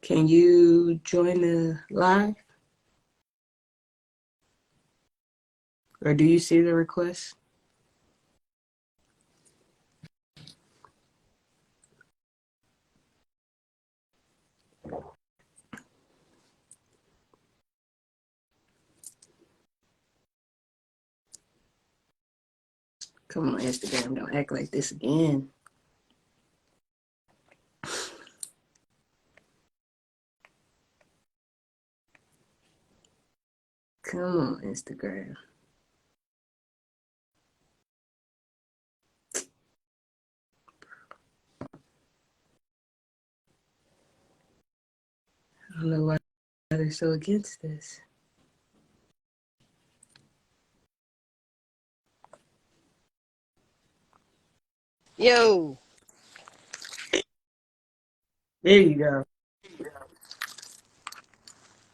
Can you join the live? Or do you see the request? Come on, Instagram, don't act like this again. Come on, Instagram. I don't know why they're so against this. Yo. There you go.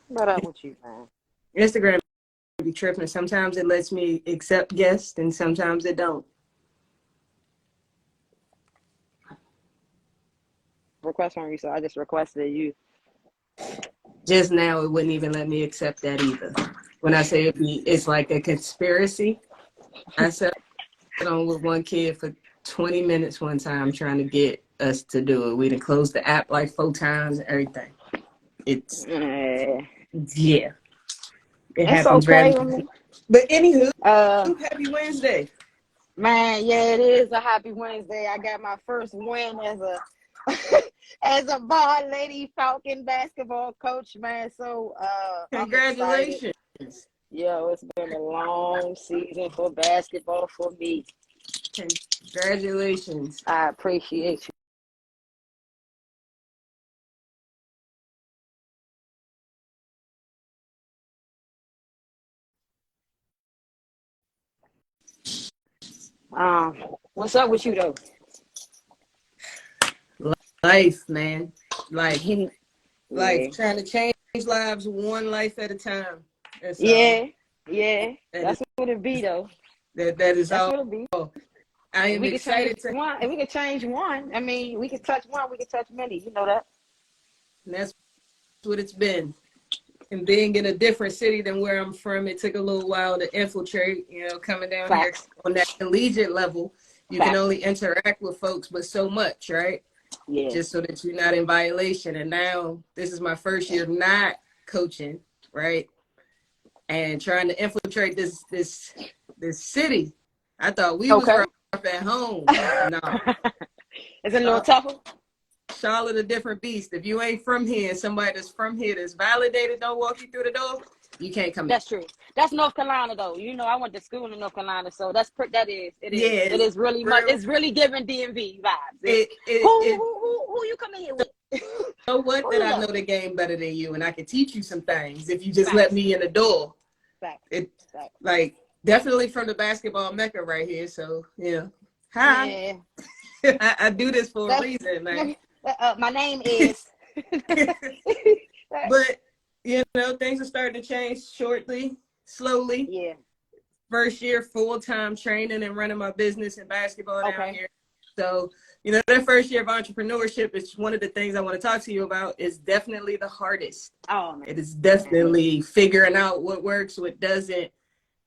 What up with you, man? Instagram be tripping. Sometimes it lets me accept guests and sometimes it don't. Request from you, so I just requested you. Just now, it wouldn't even let me accept that either. When I say it's like a conspiracy, I sat on with one kid for 20 minutes one time trying to get us to do it. We done closed the app like 4 times and everything. It's, yeah. It happens okay randomly. But anywho, happy Wednesday. Man, yeah, it is a happy Wednesday. I got my first win as a as a Ball Lady Falcon basketball coach, man. So congratulations. Yo, it's been a long season for basketball for me. Congratulations. I appreciate you. What's up with you though? Life, man. Life. Yeah. Trying to change lives one life at a time. Yeah. That's what it be though. That is That's all. what it be. I am excited to one. If we could change one, I mean, we could touch one, we could touch many. You know that. And that's what it's been. And being in a different city than where I'm from, it took a little while to infiltrate, coming down Facts. here on that collegiate level. You Facts. can only interact with folks, but so much, right? Yeah. Just so that you're not in violation. And now this is my first year not coaching, right? And trying to infiltrate this city. I thought we was rough at home. No. It's a little tougher. Charlotte a different beast. If you ain't from here, somebody that's from here that's validated don't walk you through the door, you can't come in. That's true. That's North Carolina though. I went to school in North Carolina, so it is really much. It's really giving DMV vibes. Who you coming here with? So what? That I know the game better than you, and I can teach you some things if you just let me in the door. Facts. Like definitely from the basketball mecca right here. So yeah, hi. Yeah. I do this for a reason, man. My name is. But things are starting to change slowly. Yeah. First year full-time training and running my business in basketball down here. So, that first year of entrepreneurship is one of the things I want to talk to you about. Is definitely the hardest. Oh man. It is definitely figuring out what works, what doesn't,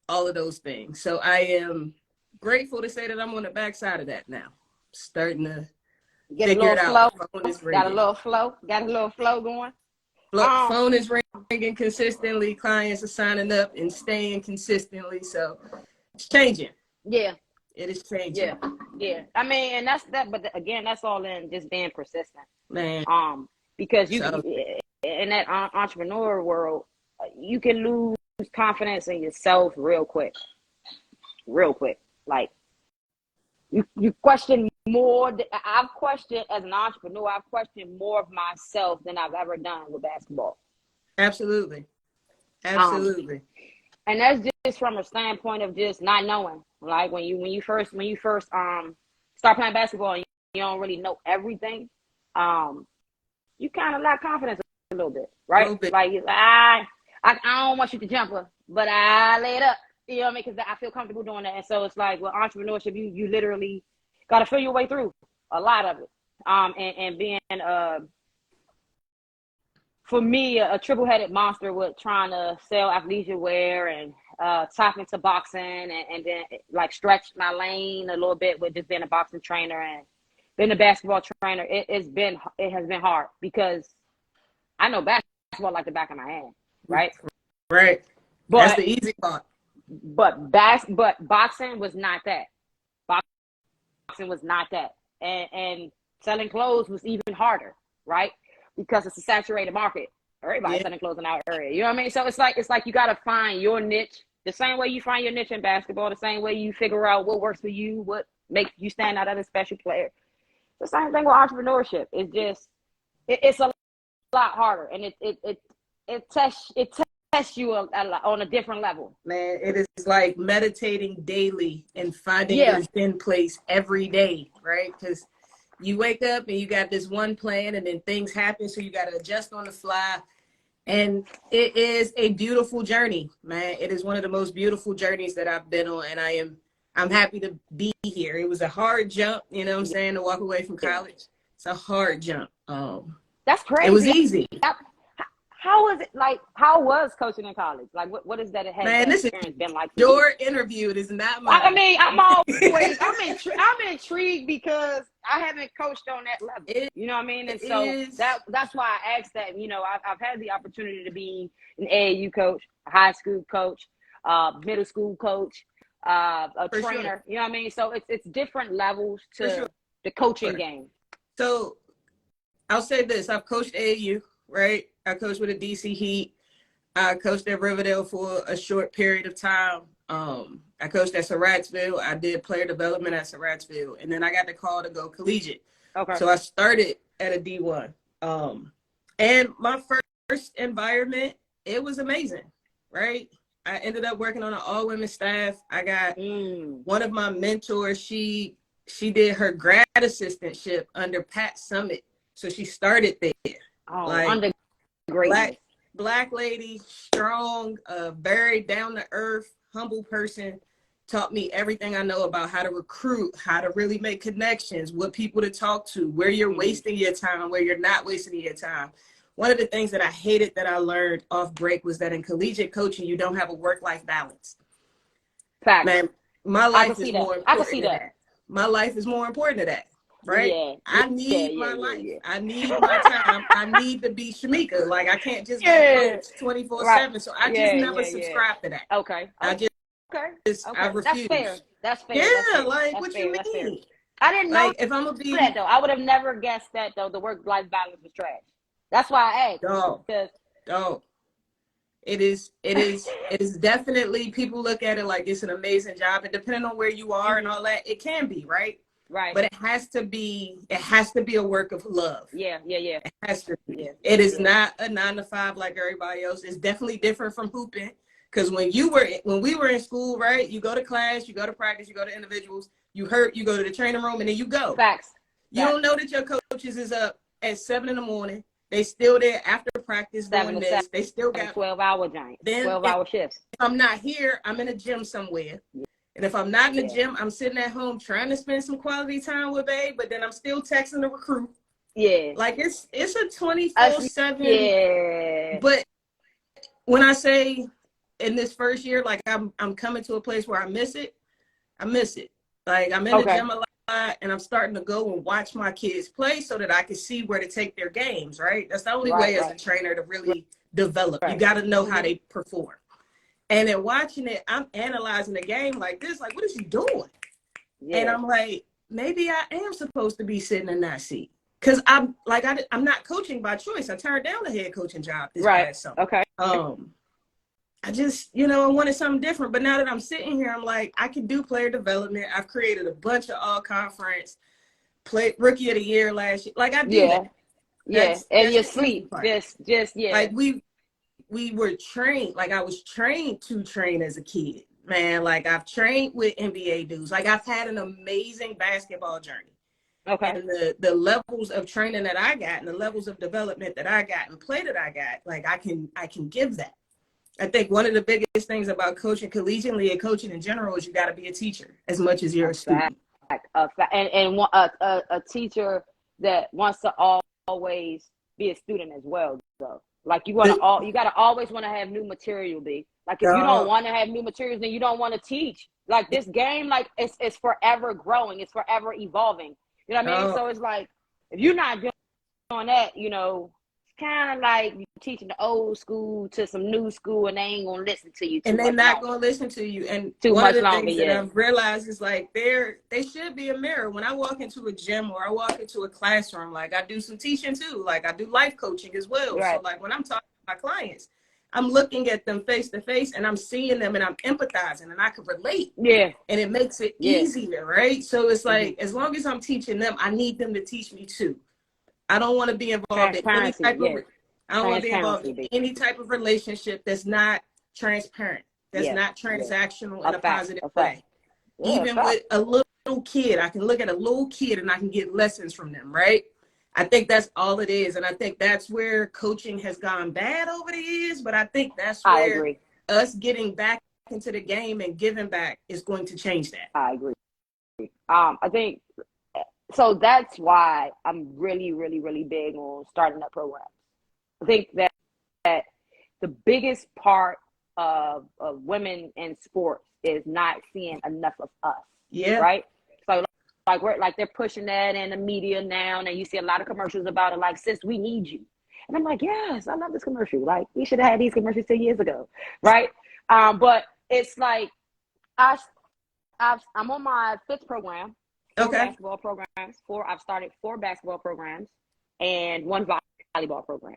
all of those things. So I am grateful to say that I'm on the backside of that now. Starting to figure it out. Got a little flow going. Phone is ringing consistently. Clients are signing up and staying consistently. So it's changing. Yeah. It is changing. Yeah. I mean, and that's that. But again, that's all in just being persistent. Man. Because in that entrepreneur world, you can lose confidence in yourself real quick. Like you question more. I've questioned as an entrepreneur. I've questioned more of myself than I've ever done with basketball. Absolutely. And that's just from a standpoint of just not knowing. Like when you first start playing basketball and you don't really know everything, you kind of lack confidence a little bit, right? Like I don't want you to jumper, but I lay it up. You know what I mean? Because I feel comfortable doing that. And so it's like with entrepreneurship, you literally got to feel your way through a lot of it. And being for me, a triple-headed monster with trying to sell athleisure wear and tap into boxing and then like stretch my lane a little bit with just being a boxing trainer and being a basketball trainer. It has been hard because I know basketball like the back of my hand, right? Right. But that's the easy part. But boxing was not that. Boxing was not that. And selling clothes was even harder, right? Because it's a saturated market. Everybody's selling clothes in our area. You know what I mean? So it's like you gotta find your niche. The same way you find your niche in basketball, the same way you figure out what works for you, what makes you stand out as a special player. The same thing with entrepreneurship. It's just it's a lot harder, and it tests you on a different level. Man, it is like meditating daily and finding your Zen place every day, right? Because you wake up and you got this one plan, and then things happen, so you got to adjust on the fly. And it is a beautiful journey, man. It is one of the most beautiful journeys that I've been on, and I'm happy to be here. It was a hard jump, you know what I'm saying, to walk away from college. It's a hard jump. That's crazy. It was easy. How was it like? How was coaching in college? Like, what is that? Man, this experience been like? Your interview. It is not mine. I mean, I'm intrigued because I haven't coached on that level. You know what I mean? And so that's why I asked that. You know, I've had the opportunity to be an AAU coach, a high school coach, middle school coach, a trainer. Sure. You know what I mean? So it's different levels to the coaching game. So I'll say this: I've coached AAU, right? I coached with a DC Heat. I coached at Riverdale for a short period of time. I coached at Surrattsville. I did player development at Surrattsville. And then I got the call to go collegiate. Okay. So I started at a D1. And my first environment, it was amazing, right? I ended up working on an all-women staff. I got one of my mentors. She did her grad assistantship under Pat Summit. So she started there. Oh, like, Black lady, strong, very down to earth, humble person, taught me everything I know about how to recruit, how to really make connections, what people to talk to, where you're wasting your time, where you're not wasting your time. One of the things that I hated that I learned off break was that in collegiate coaching, you don't have a work-life balance. Fact. Man, my life is more important to that. My life is more important to that. Right? Yeah. I need my life. Yeah. I need my time. I need to be Shamika. Like, I can't just be coach 24/7. So I just never subscribe to that. Okay. I refuse. That's fair. Yeah, that's like, that's what fair. you mean? I didn't know if I'm gonna be that though. I would have never guessed that though. The work-life balance was trash. That's why I asked. It is definitely, people look at it like it's an amazing job, and depending on where you are and all that, it can be, right? Right. But it has to be a work of love. Yeah. It has to be. It is not a 9 to 5 like everybody else. It's definitely different from hooping. Because when we were in school, right? You go to class, you go to practice, you go to individuals, you go to the training room, and then you go. Facts. You don't know that your coaches is up at 7 a.m. They still there after practice doing this. They still got 12-hour giants. 12-hour shifts. If I'm not here, I'm in a gym somewhere. And if I'm not in the gym, I'm sitting at home trying to spend some quality time with babe, but then I'm still texting the recruit. Yeah. Like, it's a 24/7. Yeah. But when I say in this first year, like, I'm coming to a place where I miss it. Like, I'm in the gym a lot, and I'm starting to go and watch my kids play so that I can see where to take their games, right? That's the only way as a trainer to really develop. You got to know how they perform. And then watching it, I'm analyzing the game like this, like, what is he doing? Yeah. And I'm like, maybe I am supposed to be sitting in that seat. Because I'm not coaching by choice. I turned down the head coaching job this past summer. Okay. I just, I wanted something different. But now that I'm sitting here, I'm like, I can do player development. I've created a bunch of all-conference, rookie of the year last year. Like, I do that. That's your sleep. Just. Like, we were trained, like I was trained to train as a kid, man. Like, I've trained with NBA dudes. Like, I've had an amazing basketball journey. Okay. And the levels of training that I got and the levels of development that I got and play that I got, like, I can give that. I think one of the biggest things about coaching collegiately and coaching in general is you got to be a teacher as much as you're a student. And a teacher that wants to always be a student as well, though. Like you gotta always want to have new material, B. Like if you don't want to have new materials, then you don't want to teach. Like this game, like it's forever growing, it's forever evolving. You know what I mean? So it's like if you're not doing that, you know, it's kind of like you teaching the old school to some new school, and they ain't gonna listen to you. And they're not gonna listen to you. And one of the things that I've realized is like they should be a mirror. When I walk into a gym or I walk into a classroom, like I do some teaching too, like I do life coaching as well. Right. So like when I'm talking to my clients, I'm looking at them face to face and I'm seeing them and I'm empathizing and I can relate. Yeah. And it makes it easier, right? So it's like as long as I'm teaching them, I need them to teach me too. I don't want to be involved in any type of I don't want to be involved in any type of relationship that's not transparent, that's not transactional in a positive way. Even with a little kid, I can look at a little kid and I can get lessons from them, right? I think that's all it is. And I think that's where coaching has gone bad over the years. But I think that's where us getting back into the game and giving back is going to change that. I agree. I think so. That's why I'm really, really, really big on starting up programs. I think that the biggest part of women in sports is not seeing enough of us. Yeah. Right. So like they're pushing that in the media now, and you see a lot of commercials about it. Like, sis, we need you. And I'm like, yes, I love this commercial. Like, we should have had these commercials 10 years ago, right? But it's like I'm on my 5th program. 4 basketball programs. I've started 4 basketball programs and 1 volleyball program.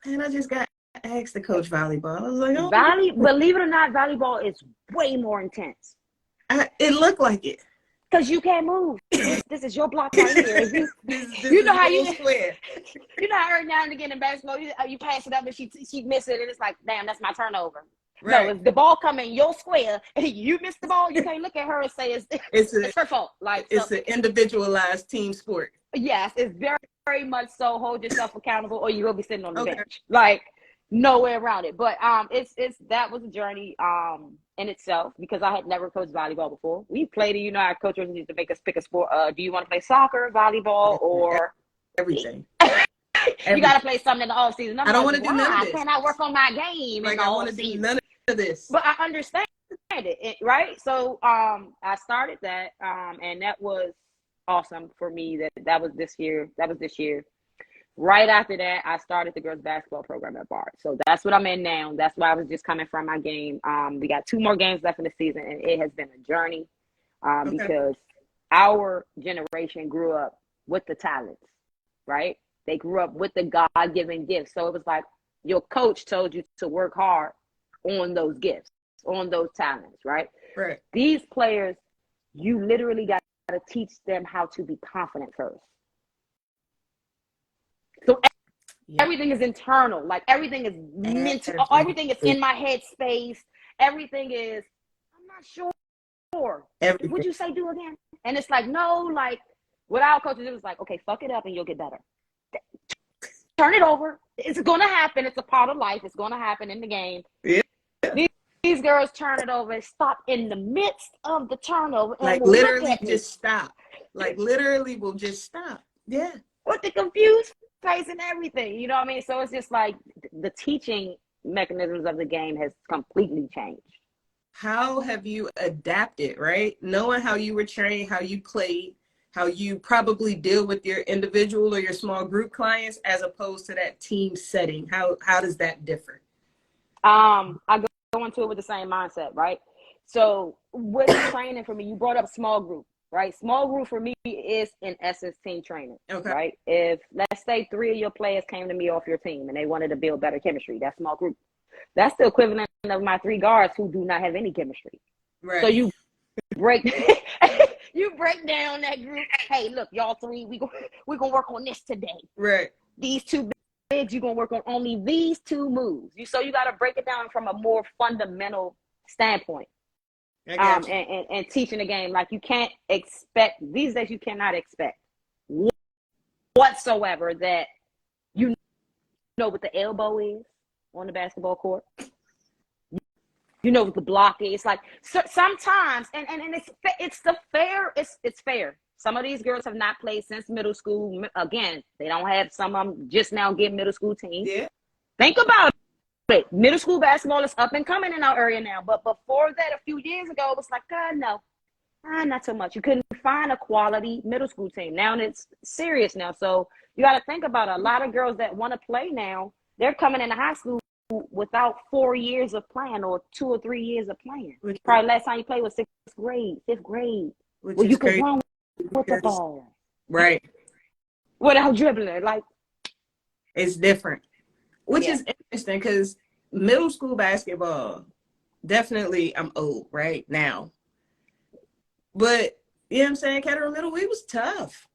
Man, I just got asked to coach volleyball. I was like, oh. Believe it or not, volleyball is way more intense. It looked like it. Because you can't move. This is your block right here. You know how square. You know how every now and again in basketball, you pass it up and she missed it, and it's like, damn, that's my turnover. Right. No, if the ball come in your square and you miss the ball, you can't look at her and say it's her fault. Like it's an individualized team sport. Yes, it's very, very much so. Hold yourself accountable, or you will be sitting on the bench. Like no way around it. But that was a journey in itself, because I had never coached volleyball before. We played it, you know, our coaches used to make us pick a sport. Do you want to play soccer, volleyball, or everything? You got to play something in the off season. I don't want to do none of this. Can I work on my game? Like I want to do none of this. But I understand it, right? So I started that, and that was awesome for me. That was this year. Right after that, I started the girls basketball program at Bard. So that's what I'm in now. That's why I was just coming from my game. We got 2 more games left in the season, and it has been a journey because our generation grew up with the talents, right? They grew up with the God-given gifts. So it was like your coach told you to work hard on those gifts, on those talents, right? Right. These players, you literally got to teach them how to be confident first. So everything is internal. Like everything is mental. Everything is in my head space. Everything is, I'm not sure. Everything. Would you say do again? And it's like, no, like with our coaches, it was like, okay, fuck it up and you'll get better. Turn it over. It's going to happen. It's a part of life. It's going to happen in the game. Yeah. These girls turn it over and stop in the midst of the turnover. And like literally just stop. Like literally will just stop. Yeah. With the confused face and everything. You know what I mean? So it's just like the teaching mechanisms of the game has completely changed. How have you adapted, right? Knowing how you were trained, how you played, how you probably deal with your individual or your small group clients as opposed to that team setting. How does that differ? I go into it with the same mindset, right? So with training for me, you brought up small group, right? Small group for me is in essence team training, right? If let's say 3 of your players came to me off your team and they wanted to build better chemistry, that's small group. That's the equivalent of my 3 guards who do not have any chemistry. Right. So you break down that group. Hey, look, y'all 3, we gonna work on this today. Right. These 2 bigs, you're gonna work on only these 2 moves. So you got to break it down from a more fundamental standpoint. And teaching the game. Like you can't expect these days. You cannot expect whatsoever that you know what the elbow is on the basketball court. You know what the block is. It's like sometimes, and it's fair. Some of these girls have not played since middle school. Again, they don't have, some of them just now get middle school teams. Yeah. Think about it. Middle school basketball is up and coming in our area now. But before that, a few years ago, it was like, God, no. Not so much. You couldn't find a quality middle school team. Now it's serious now. So you got to think about it. A lot of girls that want to play now, they're coming into high school without 4 years of playing or 2 or 3 years of playing. Probably last time you played was sixth grade. Well, you could run with the ball. Right. Without dribbling. Like, it's different. Which is interesting because middle school basketball, definitely I'm old right now. But, you know what I'm saying? Category Middle, it was tough.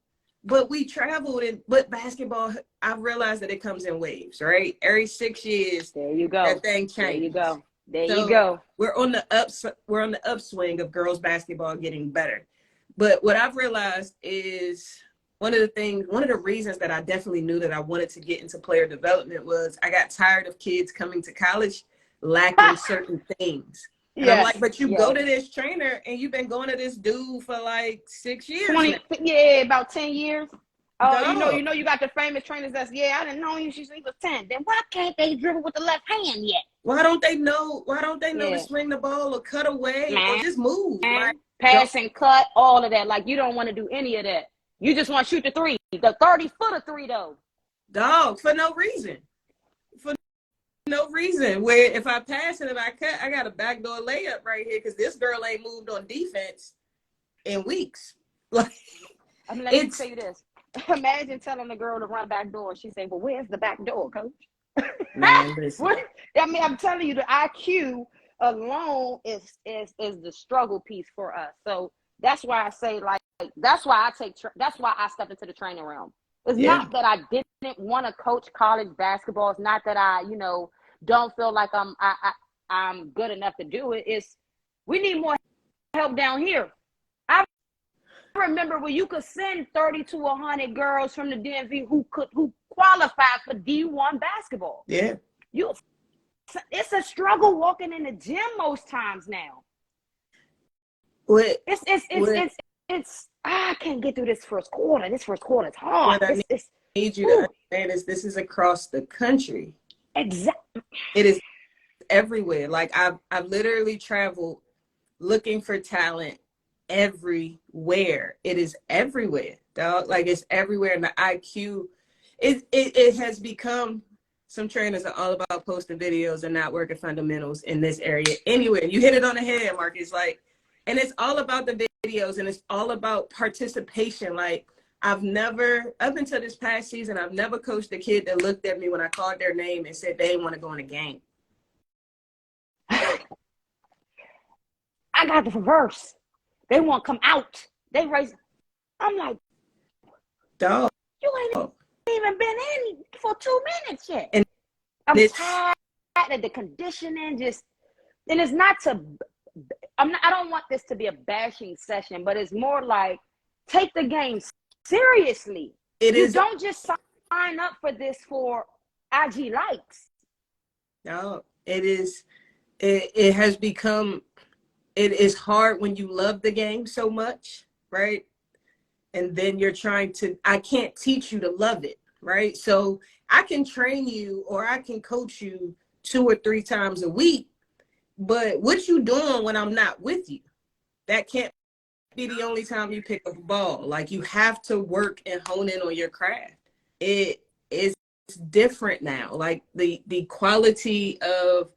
But we traveled, but basketball, I've realized that it comes in waves, right? Every 6 years, there you go. That thing changes. There you go. There you go. We're on the upswing of girls basketball getting better. But what I've realized is one of the reasons that I definitely knew that I wanted to get into player development was I got tired of kids coming to college lacking certain things. And I'm like, but you go to this trainer and you've been going to this dude for like 6 years. About 10 years. Oh, you know, you got the famous trainers I didn't know you since he was 10. Then why can't they dribble with the left hand yet? Why don't they know to swing the ball or cut away or just move? Like, pass and cut, all of that. Like, you don't want to do any of that. You just want to shoot the three. The 30-footer three, though. Dog, for no reason. No reason. Where if I pass and if I cut, I got a backdoor layup right here because this girl ain't moved on defense in weeks. Like, I'm let me tell you this. Imagine telling the girl to run back door. She say, "Well, where's the back door, coach?" Man, listen. I mean, I'm telling you, the IQ alone is the struggle piece for us. So that's why I say, like, that's why I stepped into the training realm. It's not that I didn't want to coach college basketball. It's not that I, don't feel like I'm good enough to do it. It's we need more help down here. I remember when you could send 30 to 100 girls from the DMV who qualified for D1 basketball. Yeah. It's a struggle walking in the gym most times now. It's I can't get through this first quarter. This first quarter is hard. What I need you to understand is this is across the country. Exactly. It is everywhere. Like I've literally traveled looking for talent everywhere. It is everywhere, dog. Like it's everywhere. And the IQ, it has become, some trainers are all about posting videos and not working fundamentals in this area. Anywhere. You hit it on the head, Mark. It's like, and it's all about the videos and it's all about participation. Like up until this past season, I've never coached a kid that looked at me when I called their name and said they didn't want to go in a game. I got the reverse. They want to come out. They raise. I'm like, dog, you ain't even been in for 2 minutes yet. And I'm tired of the conditioning. And it's not to. I don't want this to be a bashing session, but it's more like take the game seriously. You don't just sign up for this for IG likes. No, it is. It has become. It is hard when you love the game so much, right? And then you're I can't teach you to love it, right? So I can train you or I can coach you 2 or 3 times a week, but what you doing when I'm not with you? That can't be the only time you pick up a ball. Like you have to work and hone in on your craft. It is different now. Like the quality of,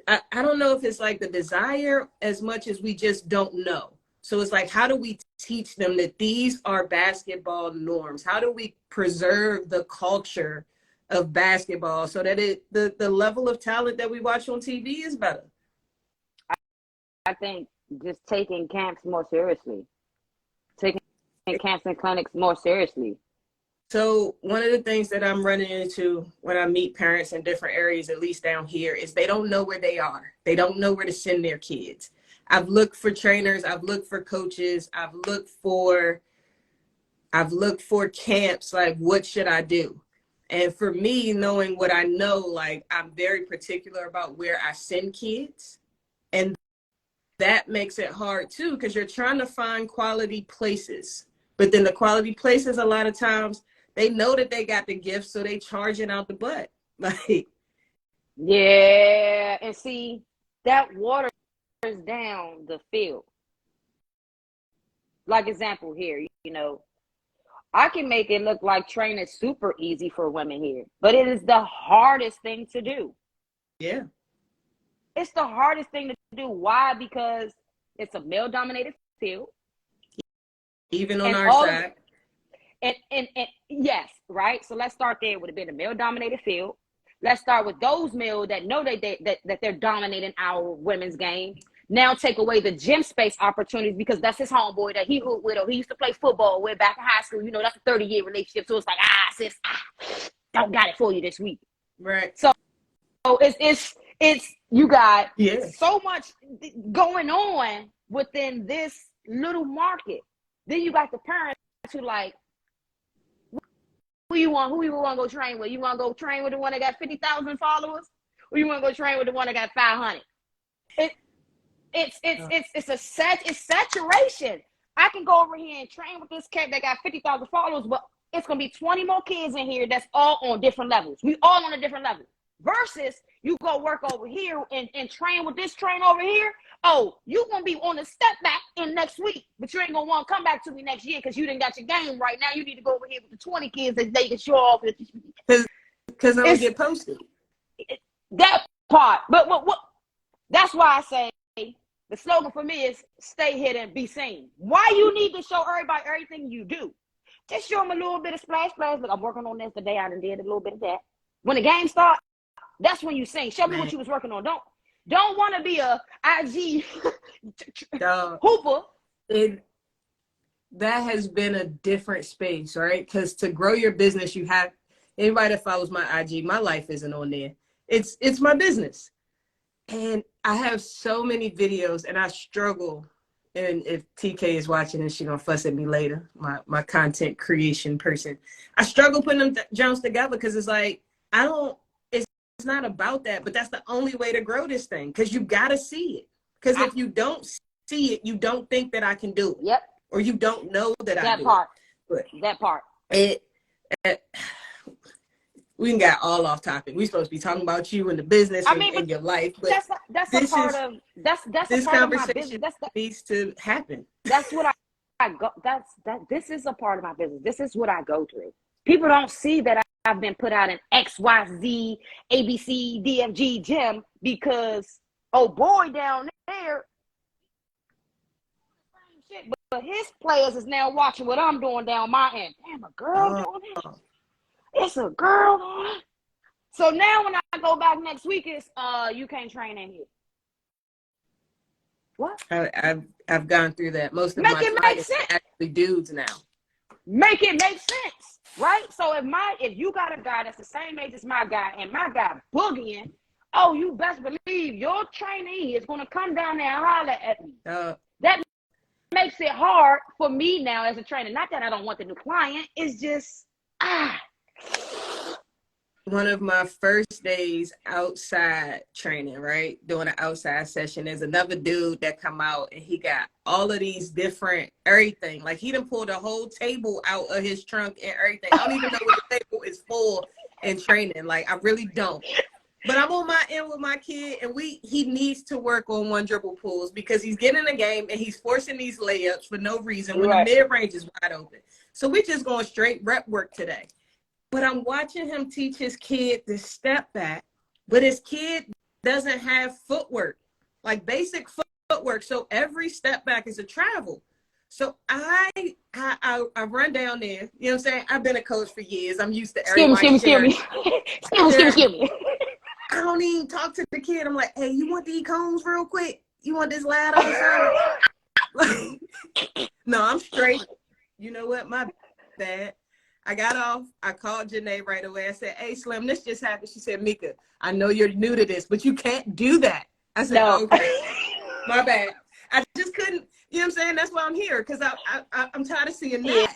I don't know if it's like the desire as much as we just don't know. So it's like, how do we teach them that these are basketball norms? How do we preserve the culture of basketball so that the level of talent that we watch on TV is better? I think just taking camps more seriously. Taking camps and clinics more seriously. So one of the things that I'm running into when I meet parents in different areas, at least down here, is they don't know where they are. They don't know where to send their kids. I've looked for trainers. I've looked for coaches. I've looked for camps. Like, what should I do? And for me, knowing what I know, like I'm very particular about where I send kids. And that makes it hard too, because you're trying to find quality places. But then the quality places, a lot of times, they know that they got the gift, so they charging out the butt. Like, Yeah, and see, that waters down the field. Like example here, I can make it look like training is super easy for women here, but it is the hardest thing to do. Yeah. It's the hardest thing to do. Why? Because it's a male-dominated field, Even on and our all of side. and yes, right. So let's start there. Would have been a male-dominated field. Let's start with those males that know that they're dominating our women's game. Now take away the gym space opportunities because that's his homeboy that he hooped with or he used to play football with back in high school. That's a 30-year relationship. So it's like, sis, don't got it for you this week. Right. So it's you got Yeah. so much going on within this little market. Then you got the parents who like, who you want to go train with? You want to go train with the one that got 50,000 followers, or you want to go train with the one that got 500? It's saturation. I can go over here and train with this cat that got 50,000 followers, but it's gonna be 20 more kids in here that's all on different levels. We all on a different level. Versus you go work over here and train with this train over here. Oh, you gonna be on a step back in next week, but you ain't gonna want to come back to me next year because you didn't got your game right now. You need to go over here with the 20 kids that they can show off. Because I'm gonna get posted. That part, but what? That's why I say the slogan for me is stay hidden, be seen. Why you need to show everybody everything you do? Just show them a little bit of splash. Look, I'm working on this today. I done did a little bit of that. When the game starts, that's when you sing. Show me what you was working on. Don't want to be a IG hooper. That has been a different space, right? Because to grow your business, you have anybody that follows my IG, my life isn't on there. It's my business. And I have so many videos and I struggle. And if TK is watching and she's gonna fuss at me later, my content creation person, I struggle putting them jumps together because it's like, it's not about that, but that's the only way to grow this thing because you gotta see it. Because if you don't see it, you don't think that I can do it. Yep. Or you don't know that I do part. it. That part. We got all off topic. We're supposed to be talking about you and the business and your life, but that's a part of my business. Needs to happen. That's what I go. This is a part of my business. This is what I go through. People don't see that I've been put out in XYZ ABC DFG gym because boy down there. But his players is now watching what I'm doing down my end. Damn, a girl doing it. It's a girl doing it. So now when I go back next week, it's you can't train in here. What? I've gone through that. Most of my clients are actually dudes now. Make it make sense, right? So if you got a guy that's the same age as my guy and my guy boogieing, you best believe your trainee is gonna come down there and holler at me. That makes it hard for me now as a trainer. Not that I don't want the new client. It's just One of my first days outside training, right? Doing an outside session, there's another dude that come out and he got all of these different everything. Like he done pulled a whole table out of his trunk and everything. I don't even know what the table is for in training. Like I really don't. But I'm on my end with my kid, and he needs to work on one dribble pulls because he's getting in the game and he's forcing these layups for no reason when the mid range is wide open. So we're just going straight rep work today. But I'm watching him teach his kid to step back, but his kid doesn't have footwork, like basic footwork. So every step back is a travel. So I run down there. You know what I'm saying? I've been a coach for years. I'm used to everybody sharing. Excuse me. I don't even talk to the kid. I'm like, hey, you want these cones real quick? You want this lad on the side? No, I'm straight. You know what? My bad. I got off. I called Janae right away. I said, hey, Slim, this just happened. She said, Mika, I know you're new to this, but you can't do that. I said, no. Okay, my bad. I just couldn't, you know what I'm saying? That's why I'm here, because I'm tired of seeing that.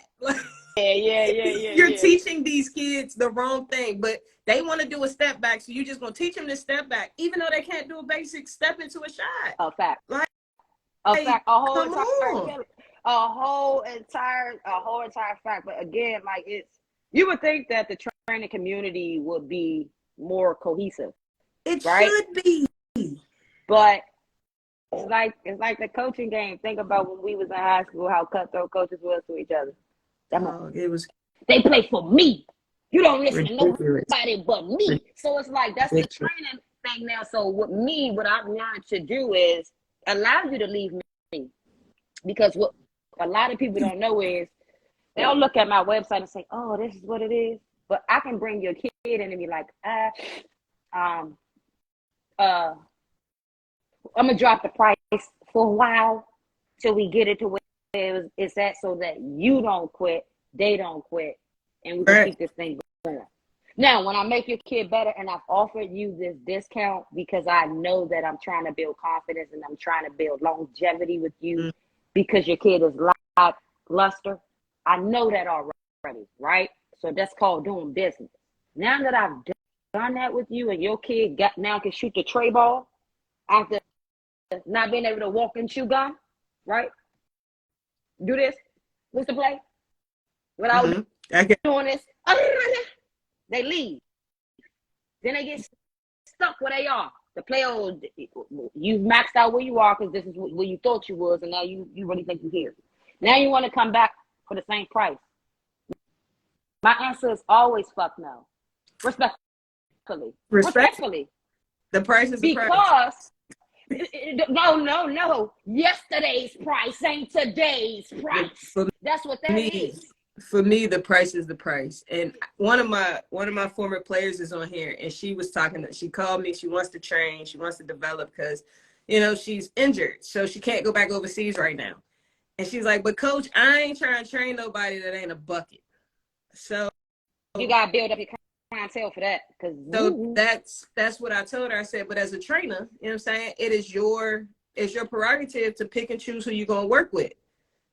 Yeah. You're teaching these kids the wrong thing, but they want to do a step back, so you're just going to teach them to step back, even though they can't do a basic step into a shot. A fact. A whole entire fact. But again, like you would think that the training community would be more cohesive. It right? should be. But it's like the coaching game. Think about when we was in high school, how cutthroat coaches was to each other. It was They play for me. You don't listen to ridiculous. nobody but me. So it's like that's the Ridiculous. training thing now. So what I've learned to do is allow you to leave me. What a lot of people don't know is they'll look at my website and say, "Oh, this is what it is." But I can bring your kid in and be like, I'm gonna drop the price for a while till we get it to where it's at, so that you don't quit, they don't quit, and we can keep this thing going. Now, when I make your kid better and I've offered you this discount because I know that I'm trying to build confidence and I'm trying to build longevity with you because your kid is lackluster, I know that already, right? So that's called doing business. Now that I've done that with you and your kid now can shoot the tray ball after not being able to walk and chew gum, right? Do this. What's the play? Without doing this, they leave. Then they get stuck where they are. The player, you've maxed out where you are because this is where you thought you was, and now you really think you're here. Now you want to come back for the same price. My answer is always fuck no. Respectfully. The price is the price. Because no. Yesterday's price ain't today's price. That's what that is. For me, the price is the price. And one of my former players is on here, and she was talking. She called me. She wants to train. She wants to develop because, she's injured, so she can't go back overseas right now. And she's like, "But coach, I ain't trying to train nobody that ain't a bucket." So you gotta build up your clientele for that. So that's what I told her. I said, but as a trainer, you know what I'm saying? It's your prerogative to pick and choose who you're gonna work with.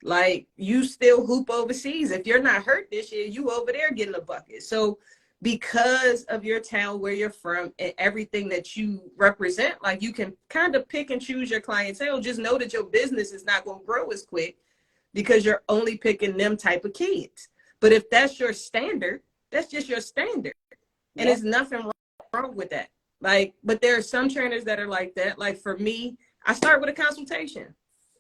Like, you still hoop overseas. If you're not hurt this year, you over there getting a bucket. So because of your town, where you're from, and everything that you represent, like, you can kind of pick and choose your clientele. Just know that your business is not going to grow as quick because you're only picking them type of kids. But if that's your standard, that's just your standard. And there's nothing wrong with that. Like, but there are some trainers that are like that. Like, for me, I start with a consultation.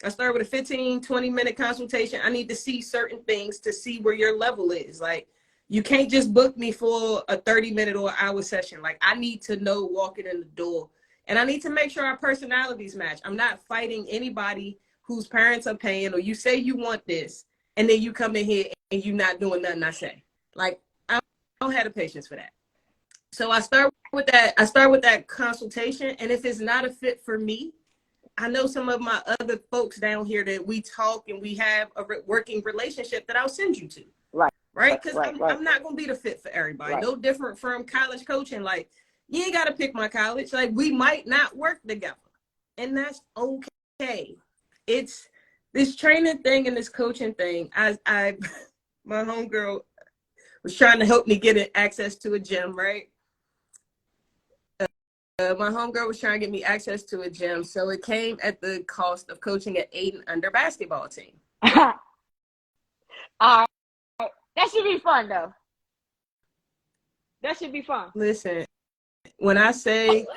I start with a 15, 20-minute consultation. I need to see certain things to see where your level is. Like, you can't just book me for a 30-minute or hour session. Like, I need to know walking in the door. And I need to make sure our personalities match. I'm not fighting anybody whose parents are paying, or you say you want this, and then you come in here and you're not doing nothing I say. Like, I don't have the patience for that. So I start with that. I start with that consultation. And if it's not a fit for me, I know some of my other folks down here that we talk and we have a working relationship that I'll send you to. Right? Because I'm not going to be the fit for everybody. No different from college coaching. Like, you ain't got to pick my college. Like, we might not work together. And that's okay. It's this training thing and this coaching thing. My homegirl was trying to help me get access to a gym, right? My homegirl was trying to get me access to a gym, so it came at the cost of coaching an 8 and under basketball team. That should be fun, though. That should be fun. Listen, when I say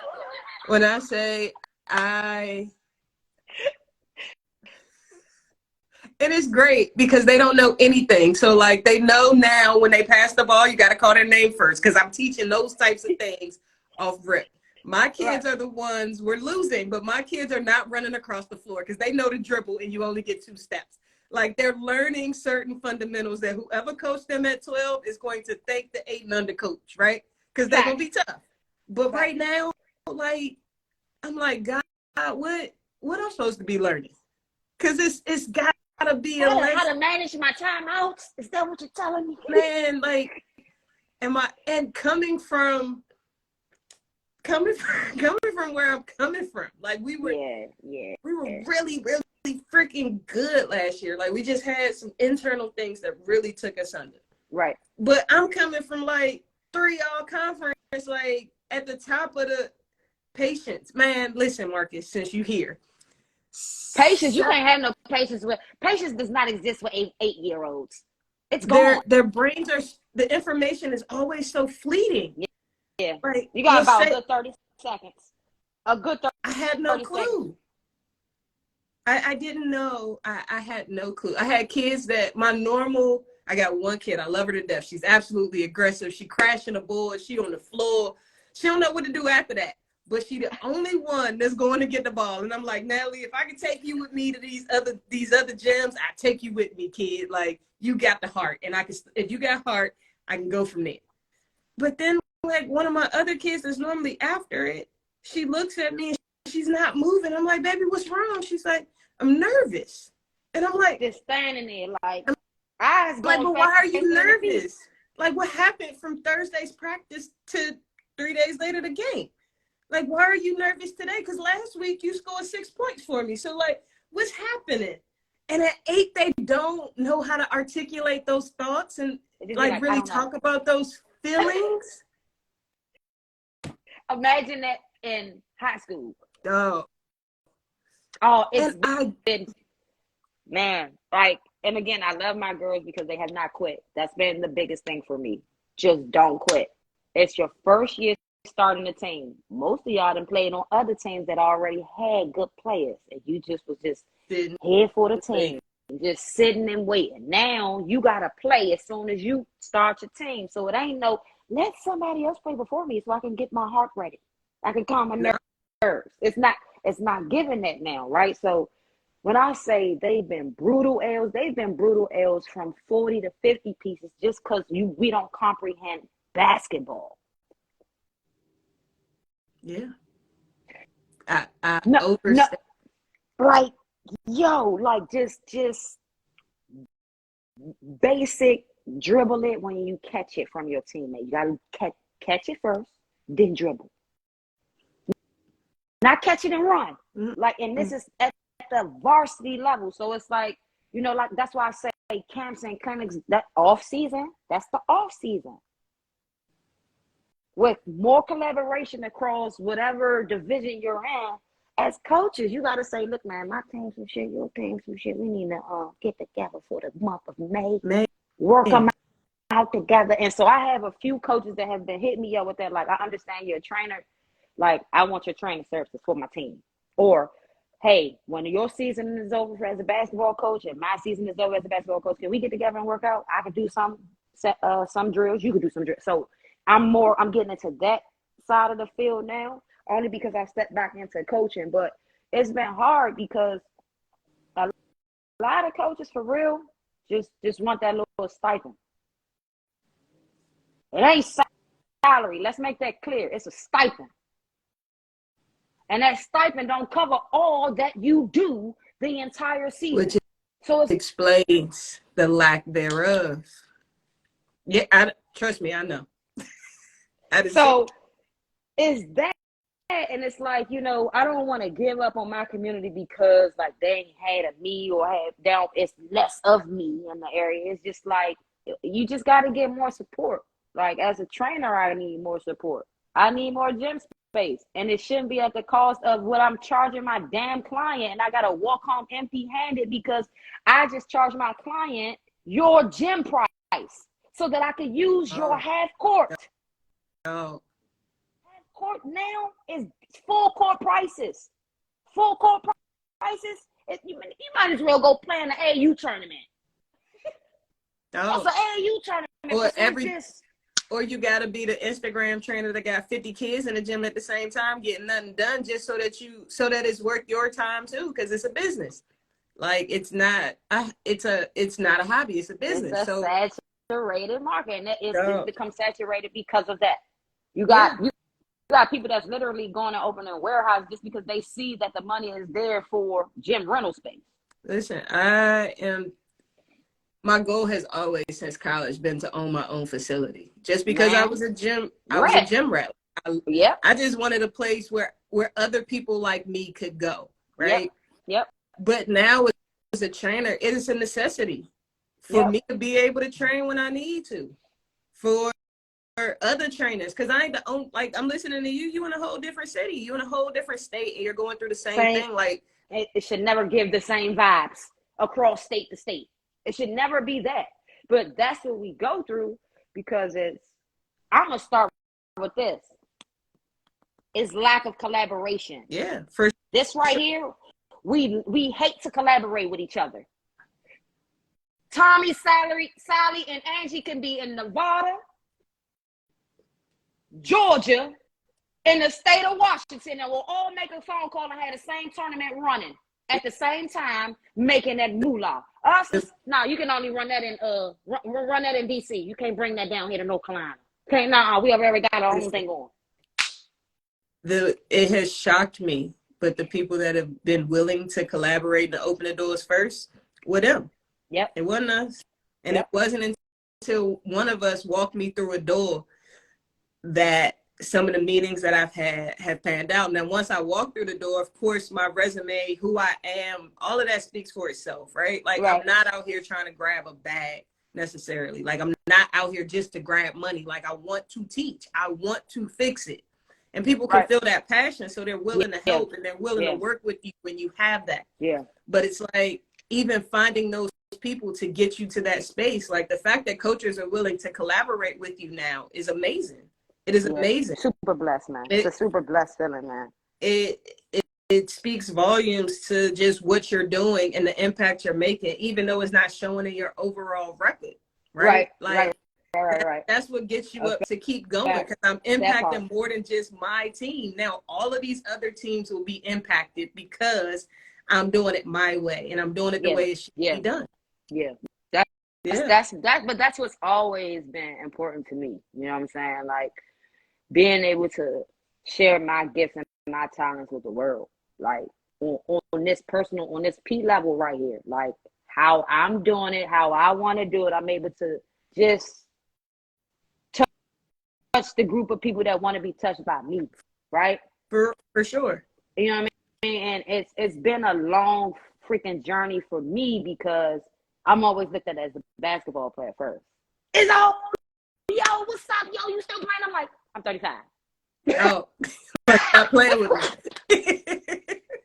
it is great because they don't know anything. So, like, they know now when they pass the ball, you got to call their name first, because I'm teaching those types of things off rip. My kids are the ones, we're losing, but my kids are not running across the floor because they know the dribble and you only get 2 steps. Like, they're learning certain fundamentals that whoever coached them at 12 is going to thank the 8 and under coach, right? Because they're going to be tough. But right now, like, I'm like, God, what I'm supposed to be learning? Because it's got to be a lesson. How to manage my timeouts? Is that what you're telling me? Man, like, coming from where I'm coming from, like, we were really freaking good last year. Like, we just had some internal things that really took us under. Right. But I'm coming from like 3 all conference, like, at the top of the patience. Man, listen, Marcus, since you here. Patience, you can't have no patience with. Patience does not exist with 8-year-olds. It's gone. Their brains are, the information is always so fleeting. Yeah. Right. You got about a good 30 seconds. A good I had no 30 seconds. clue. I didn't know. I had no clue. I had kids that I got one kid. I love her to death. She's absolutely aggressive. She crashing the board. She on the floor. She don't know what to do after that. But she the only one that's going to get the ball. And I'm like, Natalie, if I can take you with me to these other gyms, I take you with me, kid. Like, you got the heart. And if you got heart, I can go from there. But then, like, one of my other kids that's normally after it, she looks at me and she's not moving. I'm like, baby, what's wrong? She's like, I'm nervous. And I'm like, just standing there, like, eyes like, going but why are you nervous? Like, what happened from Thursday's practice to 3 days later, the game? Like, why are you nervous today? Because last week you scored 6 points for me. So, like, what's happening? And at 8, they don't know how to articulate those thoughts and, like really talk about those feelings. Imagine that in high school. It's been, man, like, and again, I love my girls because they have not quit. That's been the biggest thing for me. Just don't quit. It's your first year starting a team. Most of y'all done played on other teams that already had good players, and you just was here for the team, just sitting and waiting. Now you gotta play as soon as you start your team. So it ain't no let somebody else play before me so I can get my heart ready. I can calm my nerves. It's not giving that now, right? So when I say they've been brutal L's from 40 to 50 pieces just because we don't comprehend basketball. Yeah. I overstep. Like, like just basic dribble it when you catch it from your teammate. You gotta catch it first, then dribble. Not catch it and run. Like, and this is at the varsity level. So it's like, like that's why I say camps and clinics, that off season, that's the off season. With more collaboration across whatever division you're in, as coaches, you got to say, look, man, my team some shit, your team some shit. We need to get together for the month of May. Work them out together. And so I have a few coaches that have been hitting me up with that. Like, I understand you're a trainer. Like, I want your training services for my team. Or, hey, when your season is over as a basketball coach and my season is over as a basketball coach, can we get together and work out? I could do some drills. You could do some drills. So I'm getting into that side of the field now, only because I stepped back into coaching. But it's been hard because a lot of coaches, for real, just want that little stipend. It ain't salary. Let's make that clear. It's a stipend. And that stipend don't cover all that you do the entire season. Which explains the lack thereof. Yeah, trust me, I know. So is that, and it's like, I don't want to give up on my community because like they ain't had a me or it's less of me in the area. It's just like, you just got to get more support. Like, as a trainer, I need more support. I need more gym space, and it shouldn't be at the cost of what I'm charging my damn client, and I got to walk home empty-handed because I just charged my client your gym price so that I could use your half court. Half court now is full court prices. Full court prices. You might as well go play in the AAU tournament. That's an AAU tournament. Or you got to be the Instagram trainer that got 50 kids in the gym at the same time, getting nothing done, just so that it's worth your time too, because it's a business. Like, it's not a hobby, it's a business. It's a saturated market, and it's become saturated because of that. You got people that's literally going to open a warehouse just because they see that the money is there for gym rental space. Listen, my goal has always, since college, been to own my own facility. Just because I was a gym rat. I just wanted a place where other people like me could go, right? Yep. But now as a trainer, it is a necessity for me to be able to train when I need to. For other trainers, because I ain't the only, like, I'm listening to you. You in a whole different city. You in a whole different state, and you're going through the same thing. Like, it should never give the same vibes across state to state. It should never be that. But that's what we go through, because I'm going to start with this. is lack of collaboration. Yeah, for this right here, we hate to collaborate with each other. Tommy, Sally, and Angie can be in Nevada, Georgia, in the state of Washington, and we'll all make a phone call and have the same tournament running at the same time, making that moolah. Us, no, you can only run that in run that in DC. You can't bring that down here to North Carolina. Okay, we have already got our own thing going. It has shocked me, but the people that have been willing to collaborate and open the doors first were them. Yep. It wasn't us. And Yep. It wasn't until one of us walked me through a door that some of the meetings that I've had have panned out. And then once I walked through the door, of course, my resume, who I am, all of that speaks for itself, right? Like, right. I'm not out here trying to grab a bag necessarily. Like, I'm not out here just to grab money. Like, I want to teach. I want to fix it. And people can feel that passion, so they're willing to help and they're willing to work with you when you have that. Yeah. But it's like, even finding those people to get you to that space, like the fact that coaches are willing to collaborate with you now is amazing. It is amazing. Super blessed, man. It's a super blessed feeling, man. It speaks volumes to just what you're doing and the impact you're making, even though it's not showing in your overall record. Right. Right. That's what gets you up to keep going, because I'm impacting more than just my team. Now, all of these other teams will be impacted because I'm doing it my way and I'm doing it the way it should be done. Yeah. But that's what's always been important to me. You know what I'm saying? Like, being able to share my gifts and my talents with the world, like on this personal, on this P level right here, like how I'm doing it, how I want to do it. I'm able to just touch the group of people that want to be touched by me, right? For sure. You know what I mean? And it's been a long freaking journey for me, because I'm always looked at as a basketball player first. It's all, yo, what's up? Yo, you still playing? I'm like, I'm 35. Oh, stop playing with me.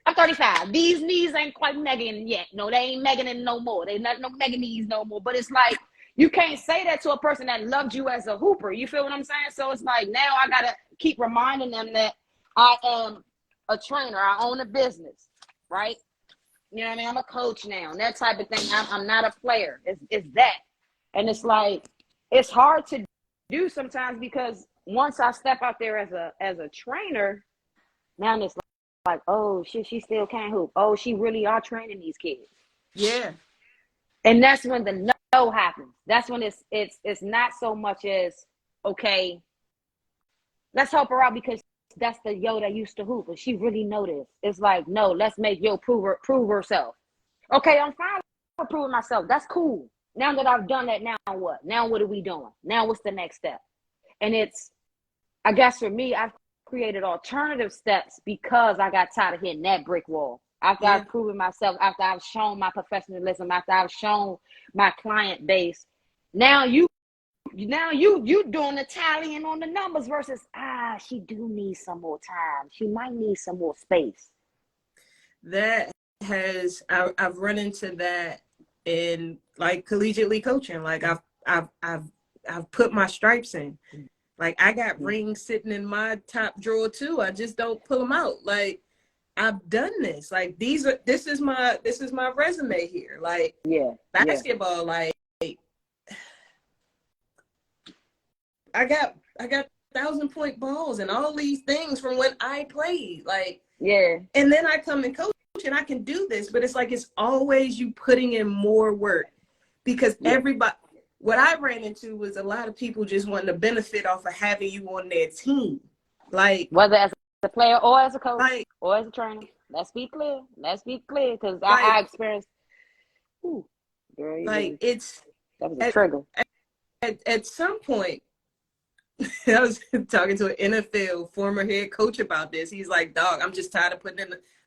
I'm 35. These knees ain't quite megging yet. No, they ain't megging it no more. They not no mega knees no more. But it's like, you can't say that to a person that loved you as a hooper. You feel what I'm saying? So it's like, now I got to keep reminding them that I am a trainer. I own a business, right? You know what I mean? I'm a coach now, and that type of thing. I'm not a player. It's that. And it's like, it's hard to do sometimes, because once I step out there as a trainer, now it's like, oh shit, she still can't hoop. Oh, she really are training these kids. Yeah. And that's when the no happens. That's when it's not so much as, okay, let's help her out because that's the yo that used to hoop, and she really know this. It's like, no, let's make yo prove herself. Okay, I'm fine with proving myself. That's cool. Now that I've done that, now what? Now what are we doing? Now what's the next step? And it's, I guess for me, I've created alternative steps because I got tired of hitting that brick wall. After I've proven myself, after I've shown my professionalism, after I've shown my client base, now you doing the tallying on the numbers versus, she do need some more time. She might need some more space. I've run into that in like collegiately coaching. Like I've put my stripes in. Like, I got rings sitting in my top drawer too. I just don't pull them out. Like, I've done this. Like, this is my resume here. Like, basketball, like, I got 1,000-point balls and all these things from when I played. Like, and then I come and coach and I can do this, but it's like, it's always you putting in more work, because everybody, what I ran into was a lot of people just wanting to benefit off of having you on their team. Like, whether as a player or as a coach, like, or as a trainer. Let's be clear. Because I experienced, girl, like, that was a trigger. At some point, I was talking to an NFL former head coach about this. He's like, dog, I'm just tired of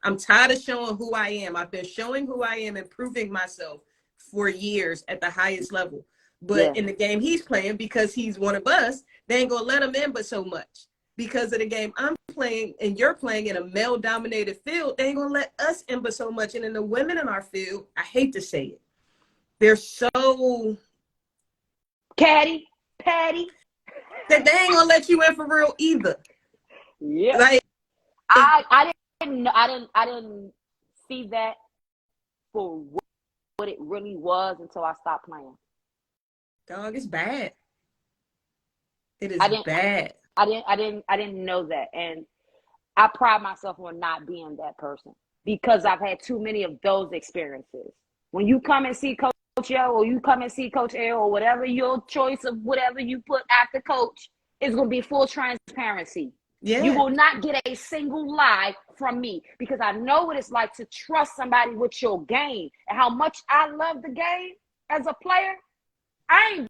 I'm tired of showing who I am. I've been showing who I am and proving myself for years at the highest level. But in the game he's playing, because he's one of us, they ain't gonna let him in but so much. Because of the game I'm playing and you're playing in a male-dominated field, they ain't gonna let us in but so much. And then the women in our field, I hate to say it, they're so patty, that they ain't gonna let you in for real either. Yeah. Like, I didn't see that for what it really was until I stopped playing. Dog, it's bad. It is I didn't bad. I didn't know that, and I pride myself on not being that person because I've had too many of those experiences. When you come and see Coach Yo, or you come and see Coach L, or whatever your choice of whatever you put after Coach, is going to be full transparency. Yeah. You will not get a single lie from me because I know what it's like to trust somebody with your game and how much I love the game as a player. I ain't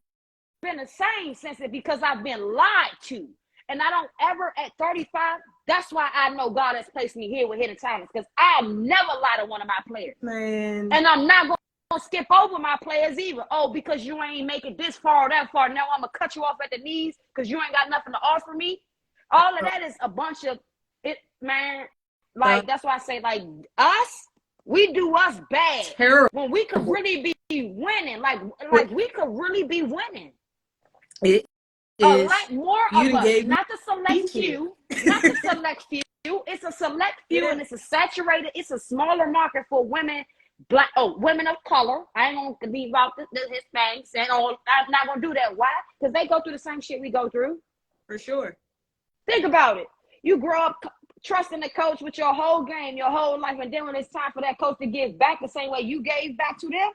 been the same since it because I've been lied to. And I don't ever at 35, that's why I know God has placed me here with Hidden Talents because I'll never lie to one of my players. Man. And I'm not going to skip over my players either. Oh, because you ain't make it this far or that far, now I'm going to cut you off at the knees because you ain't got nothing to offer me. All of that is a bunch of it, man. Like, that's why I say, like, us, we do us bad. Terrible. When we could really be winning. Like we could really be winning. It a lot more of us, not the select few, not the select few. It's a select few, and it's a saturated. It's a smaller market for women, women of color. I ain't gonna leave out the Hispanics and all. I'm not gonna do that. Why? Because they go through the same shit we go through. For sure. Think about it. You grow up trusting the coach with your whole game, your whole life, and then when it's time for that coach to give back the same way you gave back to them,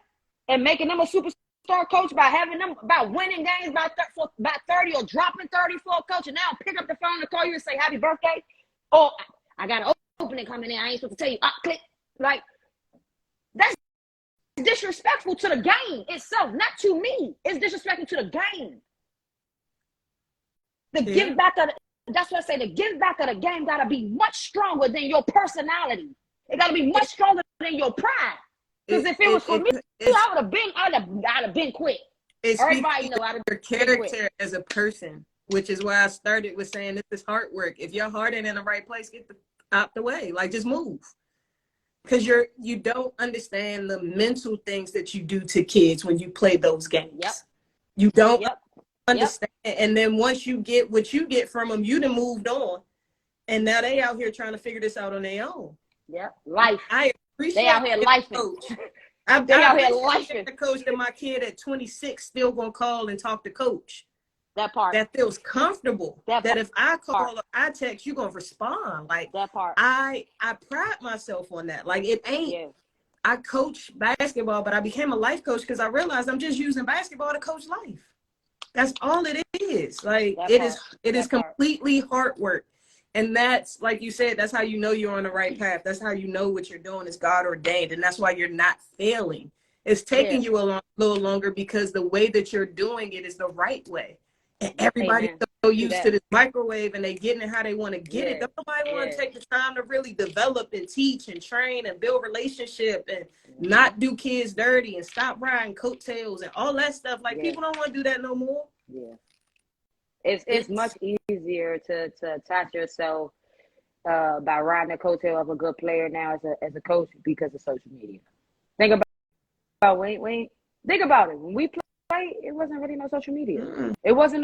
and making them a superstar coach by having them by winning games by 30 or dropping 30 for a coach, and now pick up the phone and call you and say happy birthday. Oh, I got an opening coming in. I ain't supposed to tell you. Click. Like, that's disrespectful to the game itself, not to me. It's disrespectful to the game. The give back of that's what I say. The give back of the game gotta be much stronger than your personality. It gotta be much stronger than your pride. Because if it was for me, I'd have been quick. Everybody know I'd have been your character as a person, which is why I started with saying this is hard work. If your heart ain't in the right place, get out the way. Like, just move. Because you don't understand the mental things that you do to kids when you play those games. Yep. You don't understand. And then once you get what you get from them, you done moved on. And now they out here trying to figure this out on their own. Yep. Life. I appreciate they out here lifing. Coach. They out here lifing. The coach that my kid at 26 still gonna call and talk to coach. That part. That feels comfortable. That if I call or I text, you gonna respond. Like, that part. I pride myself on that. Like, it ain't. Yeah. I coach basketball, but I became a life coach because I realized I'm just using basketball to coach life. That's all it is. Like, it is completely hard work. And that's, like you said, that's how you know you're on the right path. That's how you know what you're doing is God ordained. And that's why you're not failing. It's taking you a little longer because the way that you're doing it is the right way. And everybody's so used to this microwave and they getting it how they want to get it. Nobody want to take the time to really develop and teach and train and build relationship and not do kids dirty and stop riding coattails and all that stuff. Like, people don't want to do that no more. Yeah. It's much easier to attach yourself by riding the coattail of a good player now as a coach because of social media. Think about think about it. When we played, it wasn't really no social media. Mm-hmm. It wasn't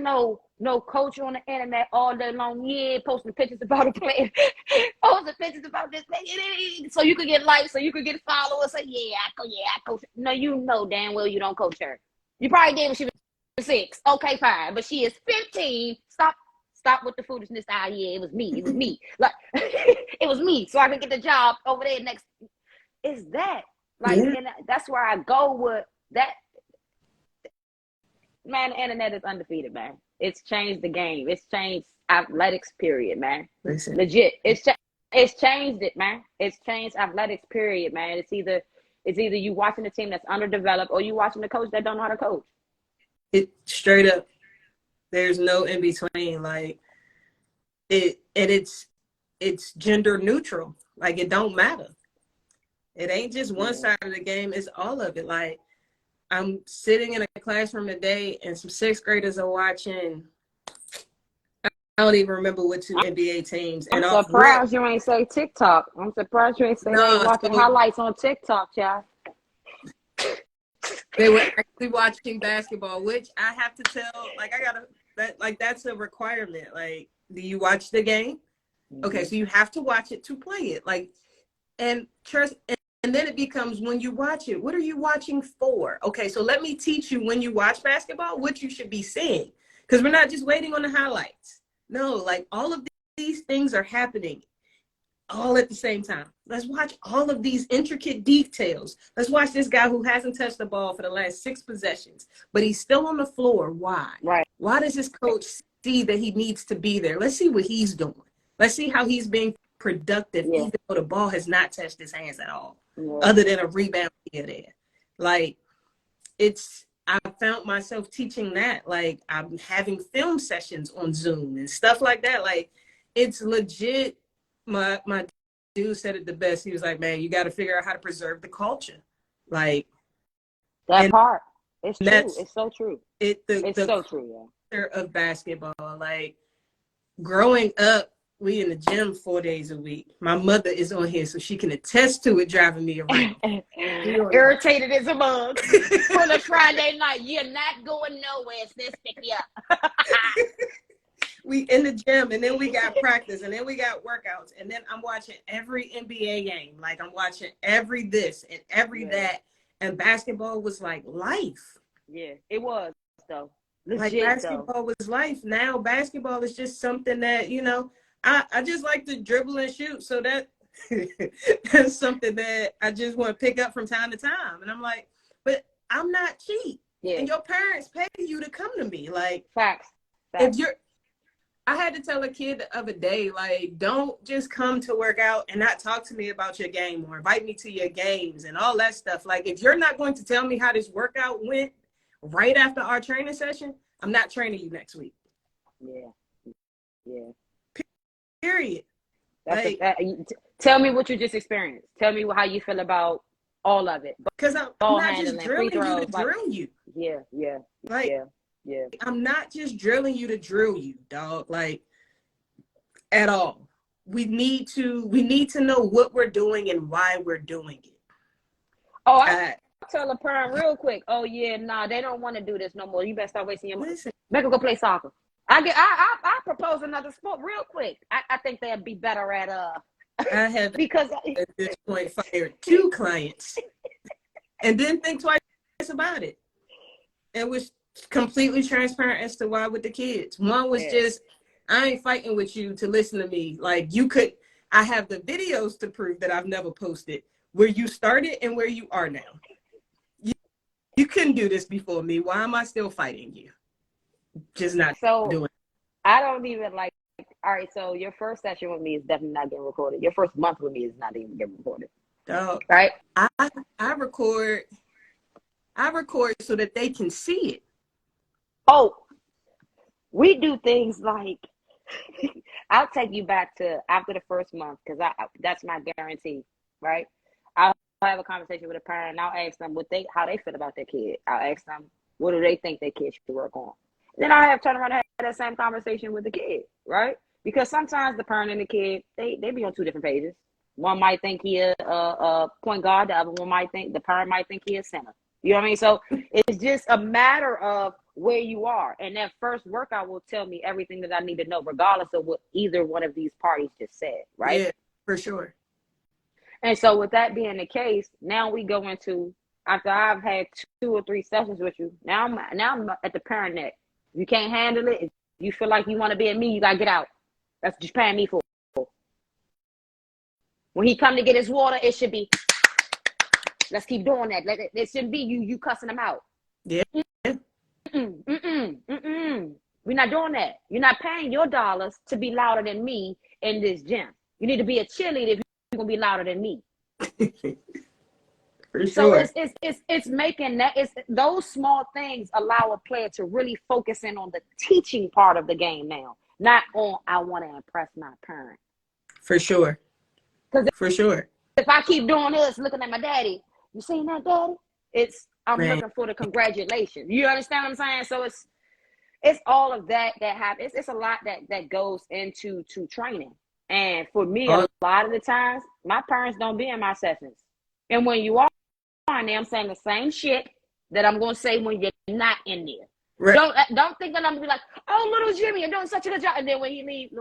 no coach on the internet all day long. Yeah, posting pictures about a player, posting pictures about this player, so you could get likes, so you could get followers. Say, I coach. No, you know damn well you don't coach her. You probably did when she was 6. Okay, fine, but she is 15. Stop with the foolishness. It was me. Like, it was me, so I could get the job over there next. It's that. Like, and that's where I go with that. Man, the internet is undefeated, man. It's changed the game. It's changed athletics, period, man. Listen. Legit. It's changed it, man. It's changed athletics, period, man. It's either you watching a team that's underdeveloped or you watching a coach that don't know how to coach. It straight up. There's no in between. Like, it's gender neutral. Like, it don't matter. It ain't just one side of the game. It's all of it. Like, I'm sitting in a classroom today and some 6th graders are watching. I don't even remember what 2 NBA teams. And I'm surprised you ain't say TikTok. I'm surprised you ain't say watching highlights on TikTok, y'all. They were actually watching basketball, which I have to tell, like, that's a requirement. Like, do you watch the game? Okay, so you have to watch it to play it. Like, and trust, and then it becomes when you watch it, what are you watching for? Okay, so let me teach you when you watch basketball, what you should be seeing. Because we're not just waiting on the highlights. No, like all of these things are happening all at the same time. Let's watch all of these intricate details. Let's watch this guy who hasn't touched the ball for the last 6 possessions, but he's still on the floor. Why? Right. Why does his coach see that he needs to be there? Let's see what he's doing. Let's see how he's being productive, even though the ball has not touched his hands at all, other than a rebound here there. Like, I found myself teaching that. Like, I'm having film sessions on Zoom and stuff like that. Like, it's legit. My dude said it the best. He was like, man, you got to figure out how to preserve the culture. Like, that part. It's true. It's so true. It's so true, of basketball. Like, growing up, we in the gym 4 days a week. My mother is on here, so she can attest to it driving me around. Irritated as a mug. On a Friday night, you're not going nowhere. Let's pick you up. We in the gym, and then we got practice, and then we got workouts, and then I'm watching every NBA game. Like, I'm watching every this and every that. And basketball was like life. Yeah, it was, though. Legit, like, basketball was life. Now basketball is just something that, you know, I just like to dribble and shoot. So that's something that I just want to pick up from time to time. And I'm like, but I'm not cheap. Yeah. And your parents pay you to come to me. Like, facts. If I had to tell a kid the other day, like, don't just come to work out and not talk to me about your game or invite me to your games and all that stuff. Like, if you're not going to tell me how this workout went right after our training session, I'm not training you next week. Yeah. Period. Like, tell me what you just experienced. Tell me how you feel about all of it. Because I'm not just drilling you to drill you. Yeah. Like, I'm not just drilling you to drill you, dog. Like, at all. We need to know what we're doing and why we're doing it. Oh, I tell a parent real quick. Oh yeah, nah, they don't want to do this no more. You better start wasting your money. Make them go play soccer. I propose another sport real quick. I think they'd be better at I have because at this point fired 2 clients and didn't think twice about it. It was completely transparent as to why with the kids. One was just, I ain't fighting with you to listen to me. Like, I have the videos to prove that I've never posted where you started and where you are now. You couldn't do this before me. Why am I still fighting you? Just not doing it. I don't even like, all right, so your first session with me is definitely not getting recorded. Your first month with me is not even getting recorded. Right? I record so that they can see it. Oh, we do things like, I'll take you back to after the first month, because that's my guarantee, right? I'll have a conversation with a parent, and I'll ask them how they feel about their kid. I'll ask them, what do they think their kid should work on? Then I have turn around and have that same conversation with the kid, right? Because sometimes the parent and the kid, they be on 2 different pages. One might think he a point guard, the parent might think he a center. You know what I mean? So it's just a matter of where you are. And that first workout will tell me everything that I need to know, regardless of what either one of these parties just said, right? Yeah, for sure. And so with that being the case, now we go into, after I've had 2 or 3 sessions with you, now I'm at the parent neck. If you can't handle it, if you feel like you want to be at me, you got to get out. That's what you're paying me for. When he come to get his water, it should be, let's keep doing that. It shouldn't be you cussing him out. Yeah. We're not doing that. You're not paying your dollars to be louder than me in this gym. You need to be a cheerleader if you're going to be louder than me. For sure. So it's making that, those small things allow a player to really focus in on the teaching part of the game now, not on I want to impress my parent. For sure. For sure. If I keep doing this, looking at my daddy, you seen that, daddy? I'm looking for the congratulations. You understand what I'm saying? So it's all of that happens. It's a lot that goes into training. And for me, a lot of the times, my parents don't be in my sessions. And when you are in there, I'm saying the same shit that I'm going to say when you're not in there. Right. Don't think that I'm going to be like, oh, little Jimmy, you're doing such a good job. And then when he leaves,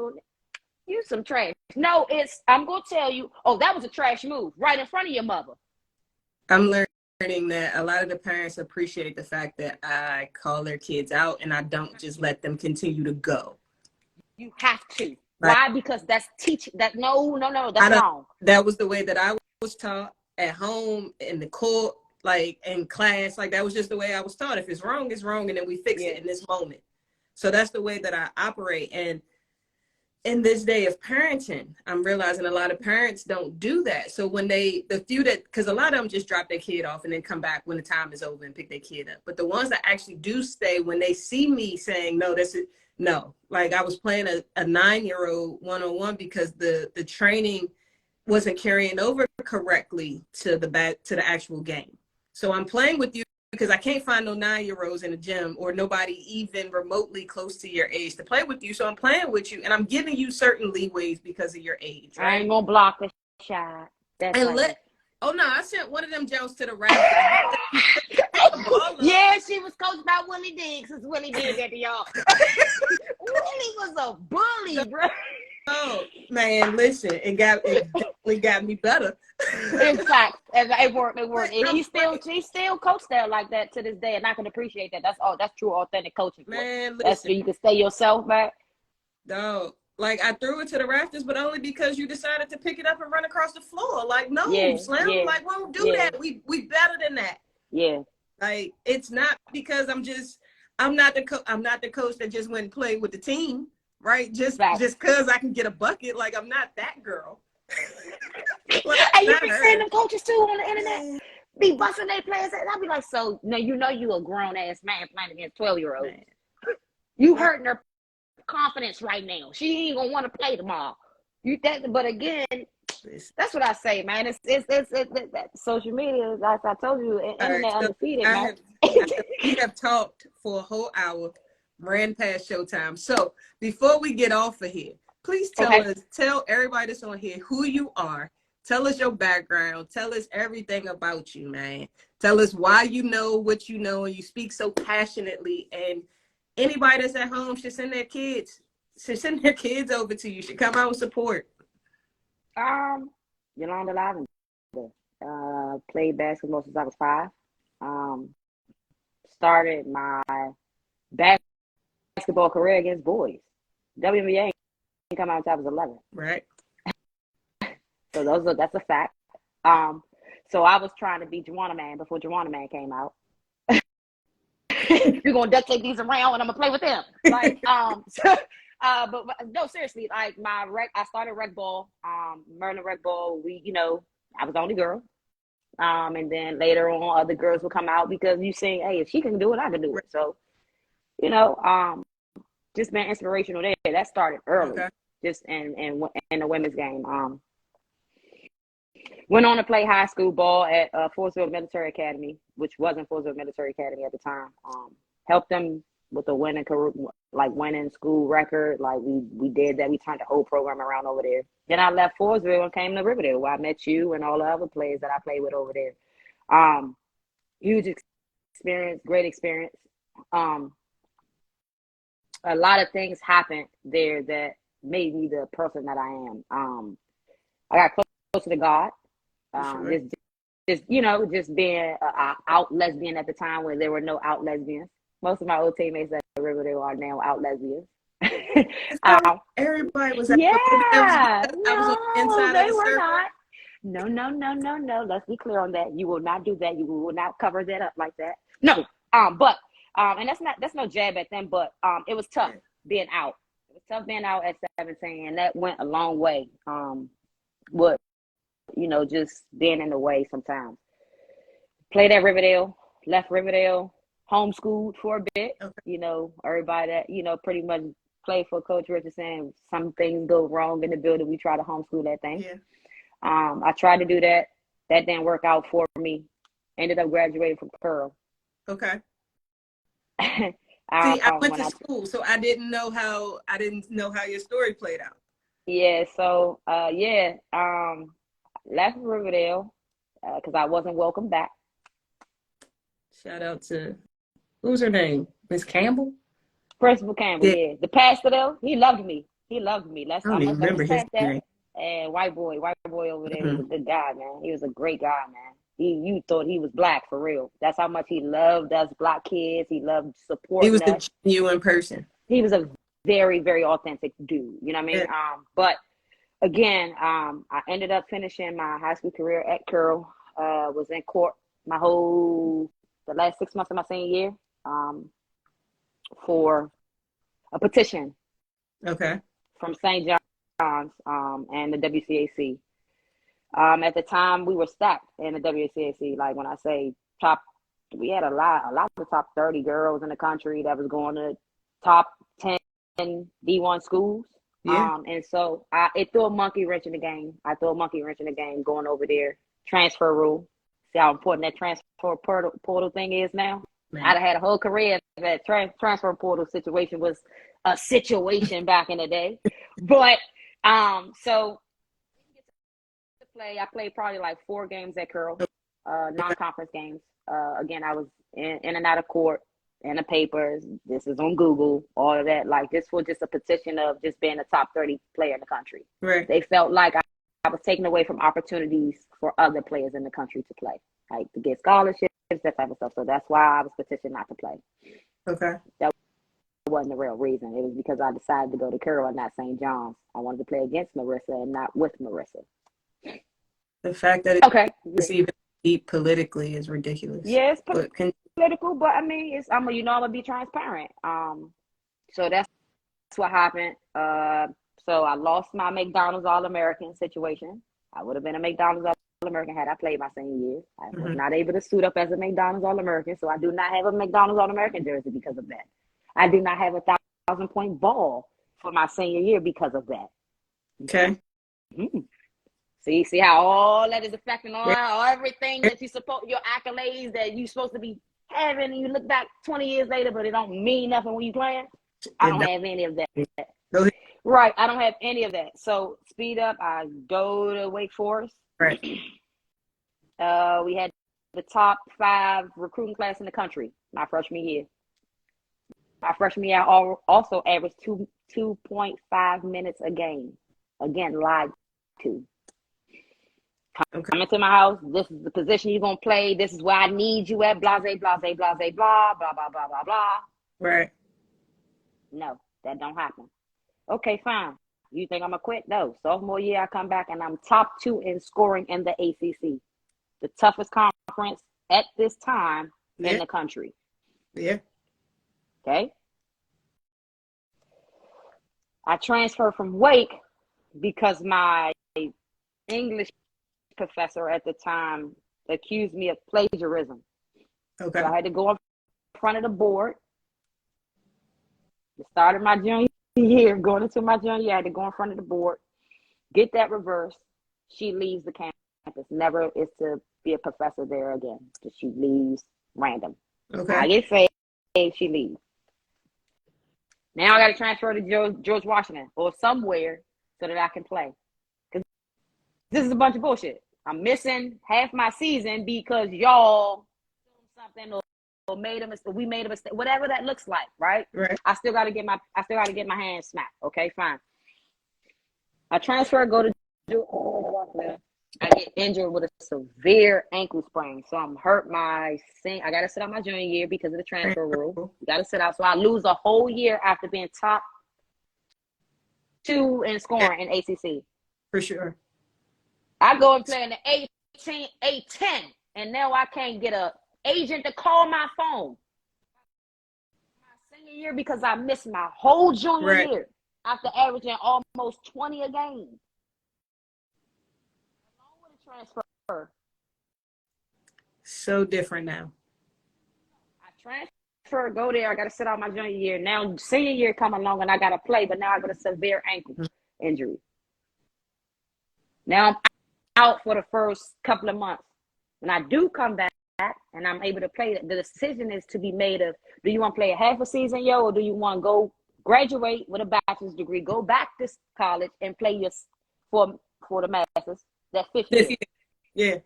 You some trash. No, I'm going to tell you, oh, that was a trash move right in front of your mother. I'm learning that a lot of the parents appreciate the fact that I call their kids out and I don't just let them continue to go. You have to. Like, why? Because that's teaching. No, that's wrong. That was the way that I was taught at home, in the court, like in class. Like, that was just the way I was taught. If it's wrong, it's wrong, and then we fix it in this moment. So that's the way that I operate. And in this day of parenting, I'm realizing a lot of parents don't do that. So when because a lot of them just drop their kid off and then come back when the time is over and pick their kid up. But the ones that actually do stay, when they see me saying, no, no. Like, I was playing a 9-year-old one-on-one because the training wasn't carrying over correctly to the actual game. So I'm playing with you because I can't find no 9-year-olds in the gym or nobody even remotely close to your age to play with you. So I'm playing with you and I'm giving you certain leeways because of your age. Right? I ain't gonna block the shot. Oh no, I sent one of them jokes to the rack. Yeah, she was coached by Willie Diggs since Willie Diggs at the yard. Willie was a bully, bro. Oh man, listen, it definitely got me better. In fact, it worked. And he still coached there like that to this day, and I can appreciate that. That's true, authentic coaching. Man, listen, that's where you can stay yourself back. No, like, I threw it to the rafters, but only because you decided to pick it up and run across the floor. Like, no, Slim, like, we don't do that. We better than that. Yeah. Like, it's not because I'm not the coach that just went and played with the team, right? Just because I can get a bucket. Like, I'm not that girl. Like, hey, you be seeing them coaches too on the internet be busting their players, and I'll be like, so no, you a grown ass man playing against 12-year-olds. You hurting her confidence right now. She ain't gonna want to play tomorrow. But again, that's what I say, man. It's social media, like I told you, internet undefeated, man. We have talked for a whole hour, ran past showtime. So before we get off of here, please tell everybody that's on here who you are. Tell us your background. Tell us everything about you, man. Tell us why you know what you know and you speak so passionately. And anybody that's at home should send their kids over to you. Should come out and support. Yolanda Lavender. Played basketball since I was 5. Started my basketball career against boys. WNBA come out until I was 11. Right. So that's a fact. So I was trying to be Juwanna Man before Juwanna Man came out. You're gonna duct tape these around and I'm gonna play with them. Like, but no, seriously, like I started rec ball, Maryland rec ball. I was the only girl. And then later on, other girls will come out because you saying, hey, if she can do it, I can do it. So, just been inspirational there. That started early, just in the women's game. Went on to play high school ball at Forceville Military Academy, which wasn't Forceville Military Academy at the time. Helped them with a winning school record. Like we did that. We turned the whole program around over there. Then I left Forceville and came to Riverdale, where I met you and all the other players that I played with over there. Huge experience, great experience. A lot of things happened there that made me the person that I am. I got closer to God. Just being an out lesbian at the time where there were no out lesbians. Most of my old teammates at Riverdale are now out lesbians. Everybody was they were circle. No. Let's be clear on that. You will not do that. You will not cover that up like that. No. And that's no jab at them, but it was tough being out. It was tough being out at 17, and that went a long way. Just being in the way sometimes. Played at Riverdale, left Riverdale, homeschooled for a bit. Okay. Everybody that, pretty much played for Coach Richardson. Some things go wrong in the building. We try to homeschool that thing. Yeah. I tried to do that. That didn't work out for me. Ended up graduating from Pearl. Okay. I went to school, so I didn't know how your story played out. Yeah. So, left Riverdale because I wasn't welcome back. Shout out to, what was her name? Miss Campbell? Principal Campbell, yeah. The pastor though, he loved me. He loved me. I don't even Let me remember his say that. name. And white boy over there was Mm-hmm. a good guy, man. He was a great guy, man. You thought he was black for real. That's how much he loved us black kids. He loved He supporting was a us. genuine person. He was a very, very authentic dude. You know what I mean? Yeah. But again, I ended up finishing my high school career at Curl. Was in court the last 6 months of my senior year, for a petition Okay. from St. John's, and the WCAC. At the time, we were stacked in the WCAC. Like when I say top, we had a lot of the top 30 girls in the country that was going to top 10 D1 schools. Yeah. And so it threw a monkey wrench in the game. I threw a monkey wrench in the game going over there. Transfer rule. See how important that transfer portal thing is now? Man. I'd have had a whole career. That transfer portal situation was a situation back in the day. But so I played probably like 4 games at Curl, non-conference games. Again, I was in and out of court, in the papers. This is on Google, all of that. Like this was just a petition of just being a top 30 player in the country. Right. They felt like I was taking away from opportunities for other players in the country to play, like to get scholarships, that type of stuff. So that's why I was petitioned not to play. Okay. That wasn't the real reason. It was because I decided to go to Curl and not St. John's. I wanted to play against Marissa and not with Marissa. The fact that it's even deep politically is ridiculous. Yes, political, but I mean, I'm gonna be transparent. So that's what happened. So I lost my McDonald's All-American situation. I would have been a McDonald's All-American had I played my senior year. I was not able to suit up as a McDonald's All-American, so I do not have a McDonald's All-American jersey because of that. I do not have a 1,000-point ball for my senior year because of that. Okay. Mm-hmm. See how all that is affecting all everything that you support, your accolades that you supposed to be having, and you look back 20 years later, but it don't mean nothing when you playing. I don't have any of that. Right, I don't have any of that. So speed up. I go to Wake Forest. Right. We had the top 5 recruiting class in the country my freshman year. My freshman year, I also averaged 2.5 minutes a game. Again, lied to. Come into my house. This is the position you're gonna play. This is where I need you at. Blase, blase, blase, blah, blah, blah, blah, blah, blah. Right. No, that don't happen. Okay, fine. You think I'm gonna quit? No. Sophomore year, I come back and I'm top 2 in scoring in the ACC, the toughest conference at this time in the country. Yeah. Okay. I transferred from Wake because my English professor at the time accused me of plagiarism. Okay. So I had to go in front of the board. It started my junior year, going into my junior year, I had to go in front of the board, get that reversed. She leaves the campus. Never is to be a professor there again. She leaves random. Okay. I get saved, she leaves. Now I got to transfer to George Washington or somewhere so that I can play. Because this is a bunch of bullshit. I'm missing half my season because y'all something or made a mistake. We made a mistake. Whatever that looks like, right? Right. I still got to get my hands smacked. Okay, fine. I transfer, go to George Washington. I get injured with a severe ankle sprain. So I'm hurt I got to sit out my junior year because of the transfer rule. You got to sit out. So I lose a whole year after being top 2 in scoring in ACC. For sure. I go and play in the A10, and now I can't get a agent to call my phone. My senior year because I missed my whole junior year after averaging almost 20 a game. Along with a transfer. So different now. I transfer, go there. I got to sit out my junior year. Now senior year come along and I got to play, but now I got a severe ankle injury. Now I'm out for the first couple of months. When I do come back and I'm able to play, the decision is to be made of, do you want to play a half a season, or do you want to go graduate with a bachelor's degree, go back to college and play for the masters that 5th year? Yeah.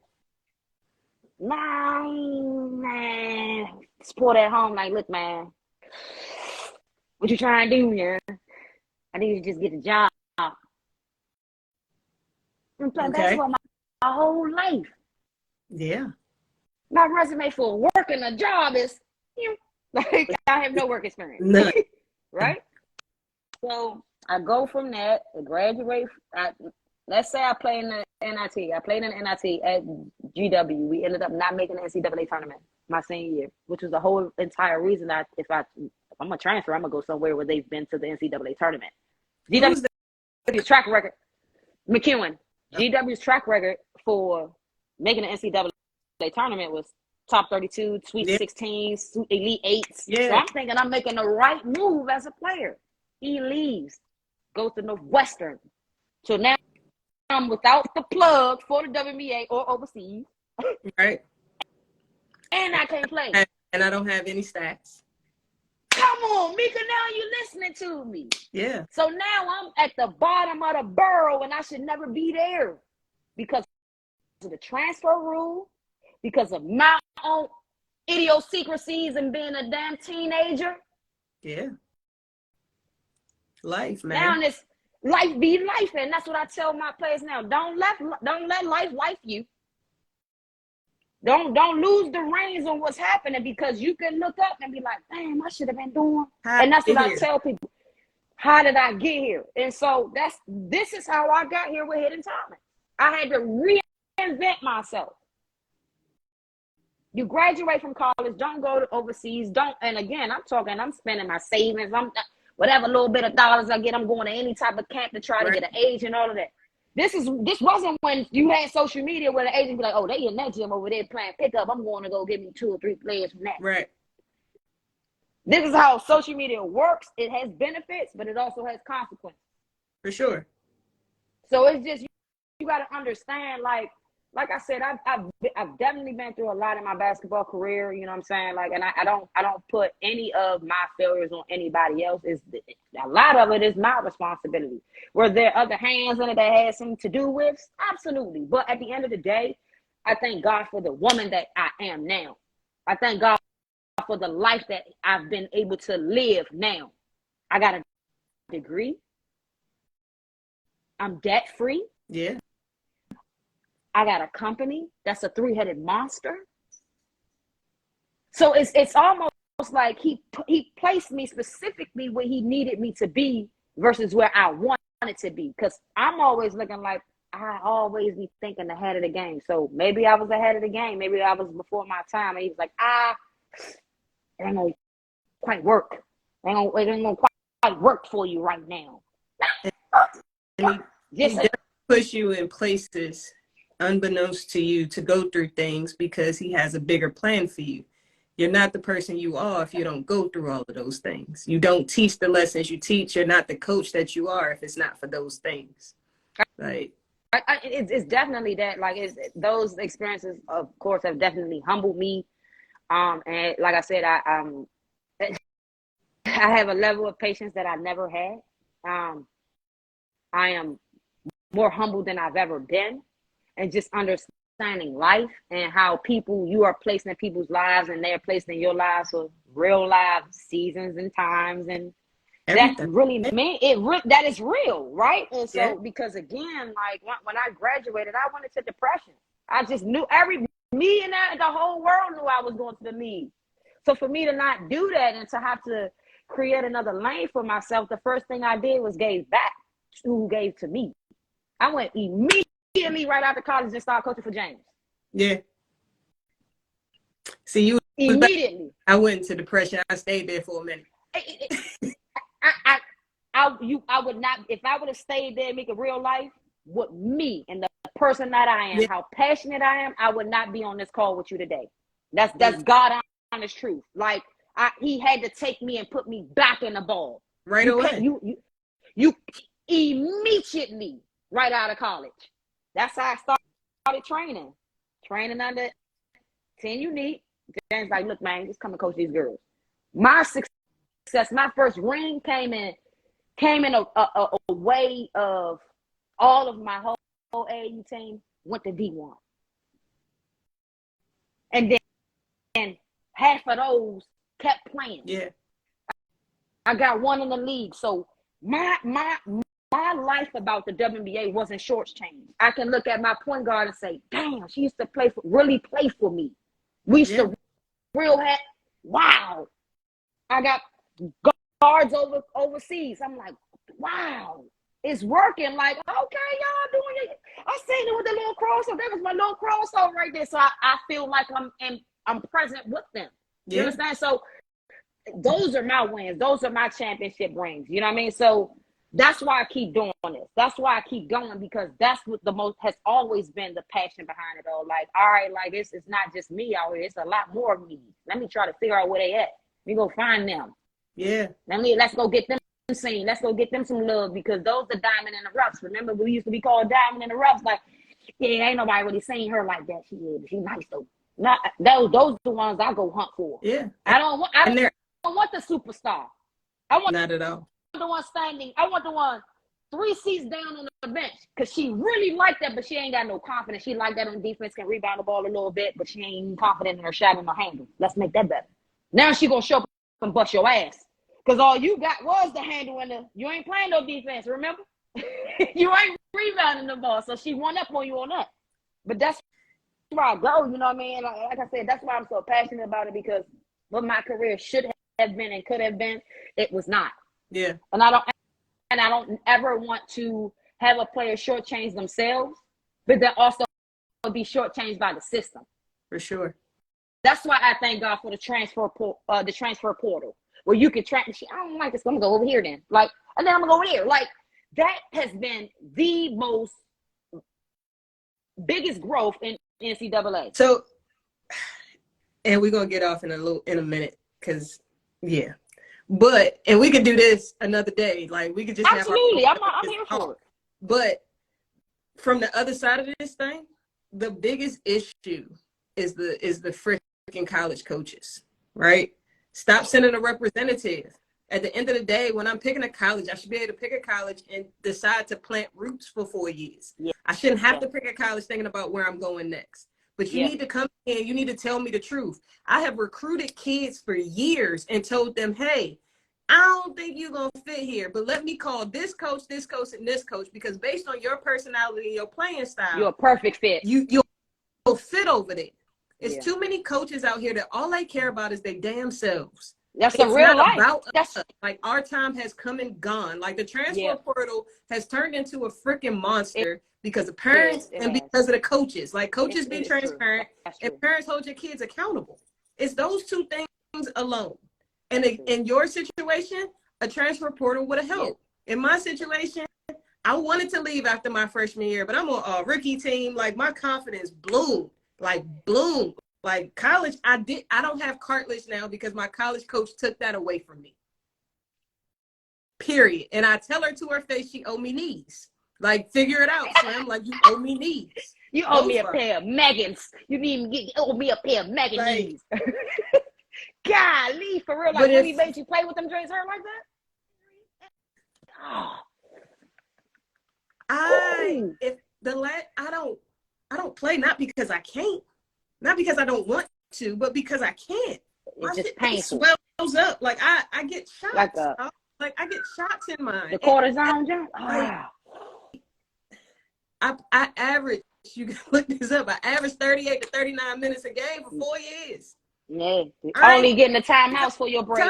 Man, sport at home, like, look, man, what you trying to do, yeah? I need to just get a job. I've been playing basketball my whole life. Yeah. My resume for working a job is, like, I have no work experience. None. Right? So I go from that, I graduate. Let's say I play in the NIT. I played in the NIT at GW. We ended up not making the NCAA tournament my senior year, which was the whole entire reason that if I'm going to transfer, I'm going to go somewhere where they've been to the NCAA tournament. GW's track record, McEwen. GW's track record for making the NCAA tournament was top 32, Sweet 16s, Elite 8s. Yeah. So I'm thinking I'm making the right move as a player. He leaves, goes to Northwestern. So now I'm without the plug for the WNBA or overseas. Right. And I can't play. And I don't have any stats. Come on, Mika, now you listening to me. Yeah. So now I'm at the bottom of the barrel and I should never be there because of the transfer rule, because of my own idiosyncrasies and being a damn teenager. Yeah. Life, man. Now this life be life, and that's what I tell my players now. Don't let life you. Don't lose the reins on what's happening because you can look up and be like, damn, I should have been doing. And that's what I tell people. How did I get here? And so this is how I got here with Hidden Talent. I had to reinvent myself. You graduate from college, don't go to overseas, and again, I'm spending my savings, whatever little bit of dollars I get, I'm going to any type of camp to try to get an age and all of that. This wasn't when you had social media where the agent be like, oh, they in that gym over there playing pickup. I'm going to go get me 2 or 3 players from that. Right. This is how social media works. It has benefits, but it also has consequences. For sure. So it's just you got to understand, like I said, I've definitely been through a lot in my basketball career. You know what I'm saying? Like, and I don't put any of my failures on anybody else. A lot of it is my responsibility. Were there other hands in it that had something to do with? Absolutely. But at the end of the day, I thank God for the woman that I am now. I thank God for the life that I've been able to live now. I got a degree. I'm debt free. Yeah. I got a company that's a 3-headed monster. So it's almost like he placed me specifically where he needed me to be versus where I wanted to be. Because I'm always looking like I always be thinking ahead of the game. So maybe I was ahead of the game. Maybe I was before my time. And he was like, it ain't gonna quite work. It ain't gonna quite work for you right now. And he does push you in places unbeknownst to you to go through things because he has a bigger plan for you. You're not the person you are if you don't go through all of those things. You don't teach the lessons you teach. You're not the coach that you are if it's not for those things. Like, it's definitely that. Like, those experiences, of course, have definitely humbled me. And like I said, I have a level of patience that I never had. I am more humble than I've ever been. And just understanding life and how you are placed in people's lives and they're placed in your lives for real life seasons and times. And that really that is real, right? And so, because again, like when I graduated, I went into depression. I just knew me and the whole world knew I was going to the league. So for me to not do that and to have to create another lane for myself, the first thing I did was gave back to who gave to me. I went immediately right after college and started coaching for James. Yeah. See, you immediately. I went into depression. I stayed there for a minute. I would not, if I would have stayed there and make a real life with me and the person that I am, how passionate I am, I would not be on this call with you today. That's God honest truth. Like he had to take me and put me back in the ball right away. You immediately right out of college. That's how I started training under 10 Unique. James like, look, man, just come and coach these girls. My success, my first ring came in a way of all of my whole AAU team went to D1. And then half of those kept playing. Yeah. I got one in the league. So My life about the WNBA wasn't shortchanged. I can look at my point guard and say, damn, she used to really play for me. We used to real have, wow. I got guards overseas. I'm like, wow, it's working. Like, okay, y'all doing it. I seen it with the little crossover. That was my little crossover right there. So I feel like I'm present with them. You understand? So those are my wins. Those are my championship rings. You know what I mean? So that's why I keep doing this. That's why I keep going, because that's what has always been the passion behind it all. Like, all right, like it's not just me out here. It's a lot more of me. Let me try to figure out where they at. We go find them. Yeah. Let's go get them seen. Let's go get them some love, because those are diamond in the roughs. Remember, we used to be called diamond in the roughs. Like, yeah, ain't nobody really seen her like that. She nice though. Not those are the ones I go hunt for. Yeah. I don't want the superstar. I want not at all. The one standing. I want the one 3 seats down on the bench, because she really like that, but she ain't got no confidence. She like that on defense, can rebound the ball a little bit, but she ain't confident in her shot and her handle. Let's make that better. Now she gonna show up and bust your ass, because all you got was the handle and you ain't playing no defense. Remember, you ain't rebounding the ball, so she won up on you on that. But that's where I go. You know what I mean? Like I said, that's why I'm so passionate about it, because what my career should have been and could have been, it was not. Yeah. And I don't ever want to have a player shortchange themselves, but then also be shortchanged by the system. For sure. That's why I thank God for the transfer portal, where you can track. I don't like this. I'm gonna go over here then. Like, and then I'm gonna go over there. Like, that has been the most biggest growth in NCAA. So, and we're gonna get off in a minute, because and we could do this another day. Like, we could just absolutely. I'm here for it. But from the other side of this thing, the biggest issue is the freaking college coaches, right? Stop sending a representative. At the end of the day, when I'm picking a college, I should be able to pick a college and decide to plant roots for 4 years. Yeah. I shouldn't have to pick a college thinking about where I'm going next. But you need to come in, you need to tell me the truth. I have recruited kids for years and told them, hey, I don't think you're going to fit here, but let me call this coach, and this coach, because based on your personality and your playing style, you're a perfect fit. You'll fit over there. It's too many coaches out here that all they care about is their damn selves. That's a real life. About us. Like, our time has come and gone. Like, the transfer portal has turned into a freaking monster because of parents and because of the coaches. Like, coaches be transparent and parents hold your kids accountable. It's those two things alone. And in your situation, a transfer portal would have helped. In my situation, I wanted to leave after my freshman year, but I'm on a rookie team. Like, my confidence bloomed. Like, college, I don't have cartilage now because my college coach took that away from me. Period. And I tell her to her face, she owe me knees. Like, figure it out, Slim. Like, you owe me knees. You owe me a pair of Megans. You owe me a pair of Megan knees. Golly, for real. Like, really made you play with them drinks hurt like that? I don't play, not because I can't, not because I don't want to, but because I can't. It's just painful. It swells up. Like, I get shots. Like I get shots in mine. The cortisone, John? I average, you can look this up, I average 38 to 39 minutes a game for 4 years. Yeah. Only getting the timeouts for your break.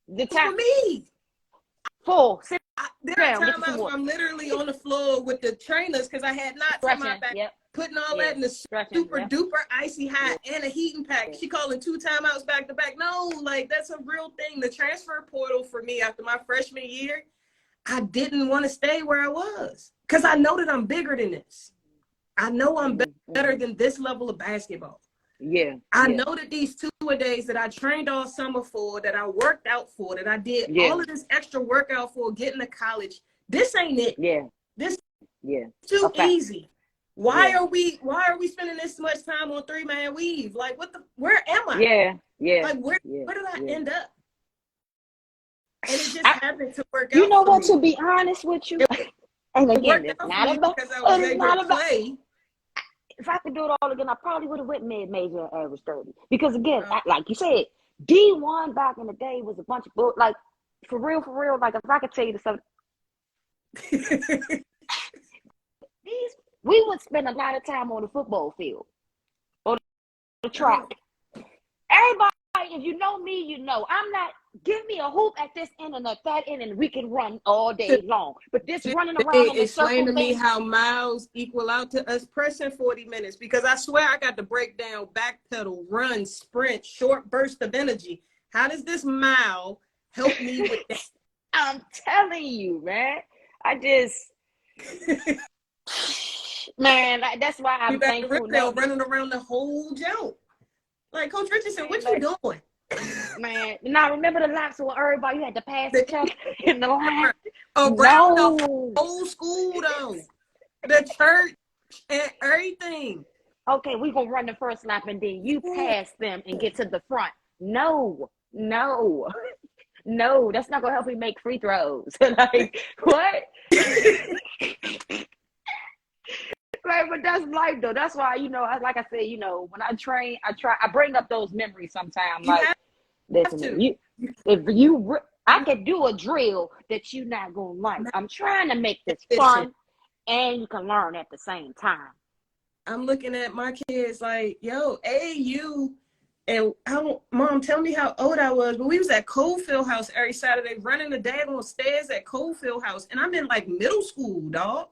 The time for me. Full. There are timeouts where I'm literally on the floor with the trainers because I had knots on my back, putting all that in the super duper icy hot and a heating pack. She calling 2 timeouts back to back. No, like, that's a real thing. The transfer portal for me after my freshman year, I didn't want to stay where I was because I know that I'm bigger than this. I know I'm better than this level of basketball. Yeah. I know that these 2-a-days that I trained all summer for, that I worked out for, that I did all of this extra workout for getting to college, this ain't it. Yeah. This too easy. Why are we spending this much time on 3-man weave? Like, where am I? Yeah. Like, where did I end up? And it just happened to work out. You know what, me. to be honest with you, and again, it's not about because I was able to play. If I could do it all again, I probably would have went mid-major and average 30. Because again, like you said, D1 back in the day was a bunch of like, for real, like, if I could tell you the stuff, We would spend a lot of time on the football field, on the track. Everybody, if you know me, you know I'm not. Give me a hoop at this end and at that end, and we can run all day long. But this running around in the Explain circle to me thing, how miles equal out to us pressing 40 minutes, because I swear I got to break down back pedal, run, sprint, short burst of energy. How does this mile help me with that? I'm telling you, man. I just, man, that's why I'm thankful. Running around the whole jump. Like Coach Richardson, what you doing? Man, now remember the laps where everybody you had to pass each other in the line? Around the whole school though. The church and everything. Okay, we're gonna run the first lap and then you pass them and get to the front. No, that's not gonna help me make free throws. Like, what? Right, but that's life though. That's why, like I said, when I train, I bring up those memories sometimes. Like, listen, I could do a drill that you're not gonna like. I'm trying to make this fun and you can learn at the same time. I'm looking at my kids like, yo, you and Mom, tell me how old I was. But we was at Coalfield House every Saturday running the daggone stairs at Coalfield House. And I'm in like middle school, dog.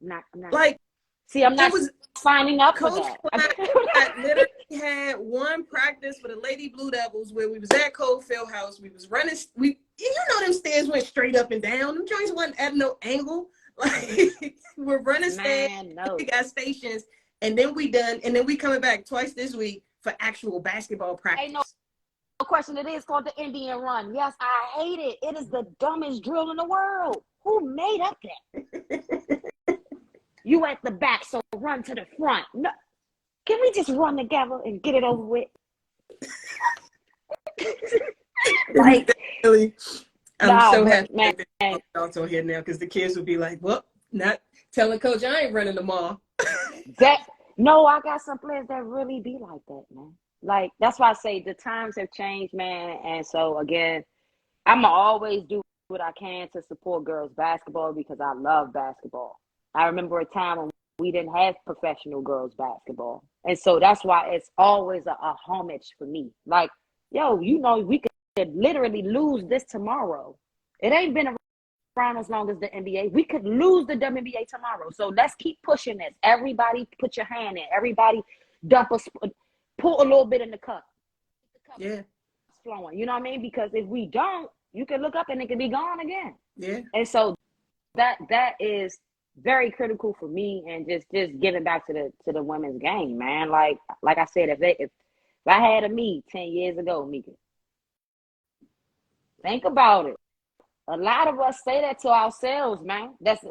Not like, see, I'm not signing up for that. I literally had one practice for the Lady Blue Devils where we was at Coalfield House. We was running. Them stairs went straight up and down. Them joints wasn't at no angle. Like, we're running stairs. We got stations, and then we done, and then we coming back twice this week for actual basketball practice. Ain't no question. It is called the Indian Run. Yes, I hate it. It is the dumbest drill in the world. Who made up that? You at the back, so run to the front. No, can we just run together and get it over with? Like, I'm so happy that adults on here now, because the kids would be like, well, not telling Coach I ain't running tomorrow. I got some players that really be like that, man. Like, that's why I say the times have changed, man. And so, again, I'm going to always do what I can to support girls basketball because I love basketball. I remember a time when we didn't have professional girls basketball. And so that's why it's always a homage for me. Like, yo, we could literally lose this tomorrow. It ain't been around as long as the NBA. We could lose the WNBA tomorrow. So let's keep pushing this. Everybody put your hand in. Everybody pull a little bit in the cup. Yeah. It's flowing. You know what I mean? Because if we don't, you can look up and it can be gone again. Yeah. And so that is very critical for me, and just giving back to the women's game, man. Like I said, if I had a me 10 years ago, Mika, think about it. A lot of us say that to ourselves, man. That's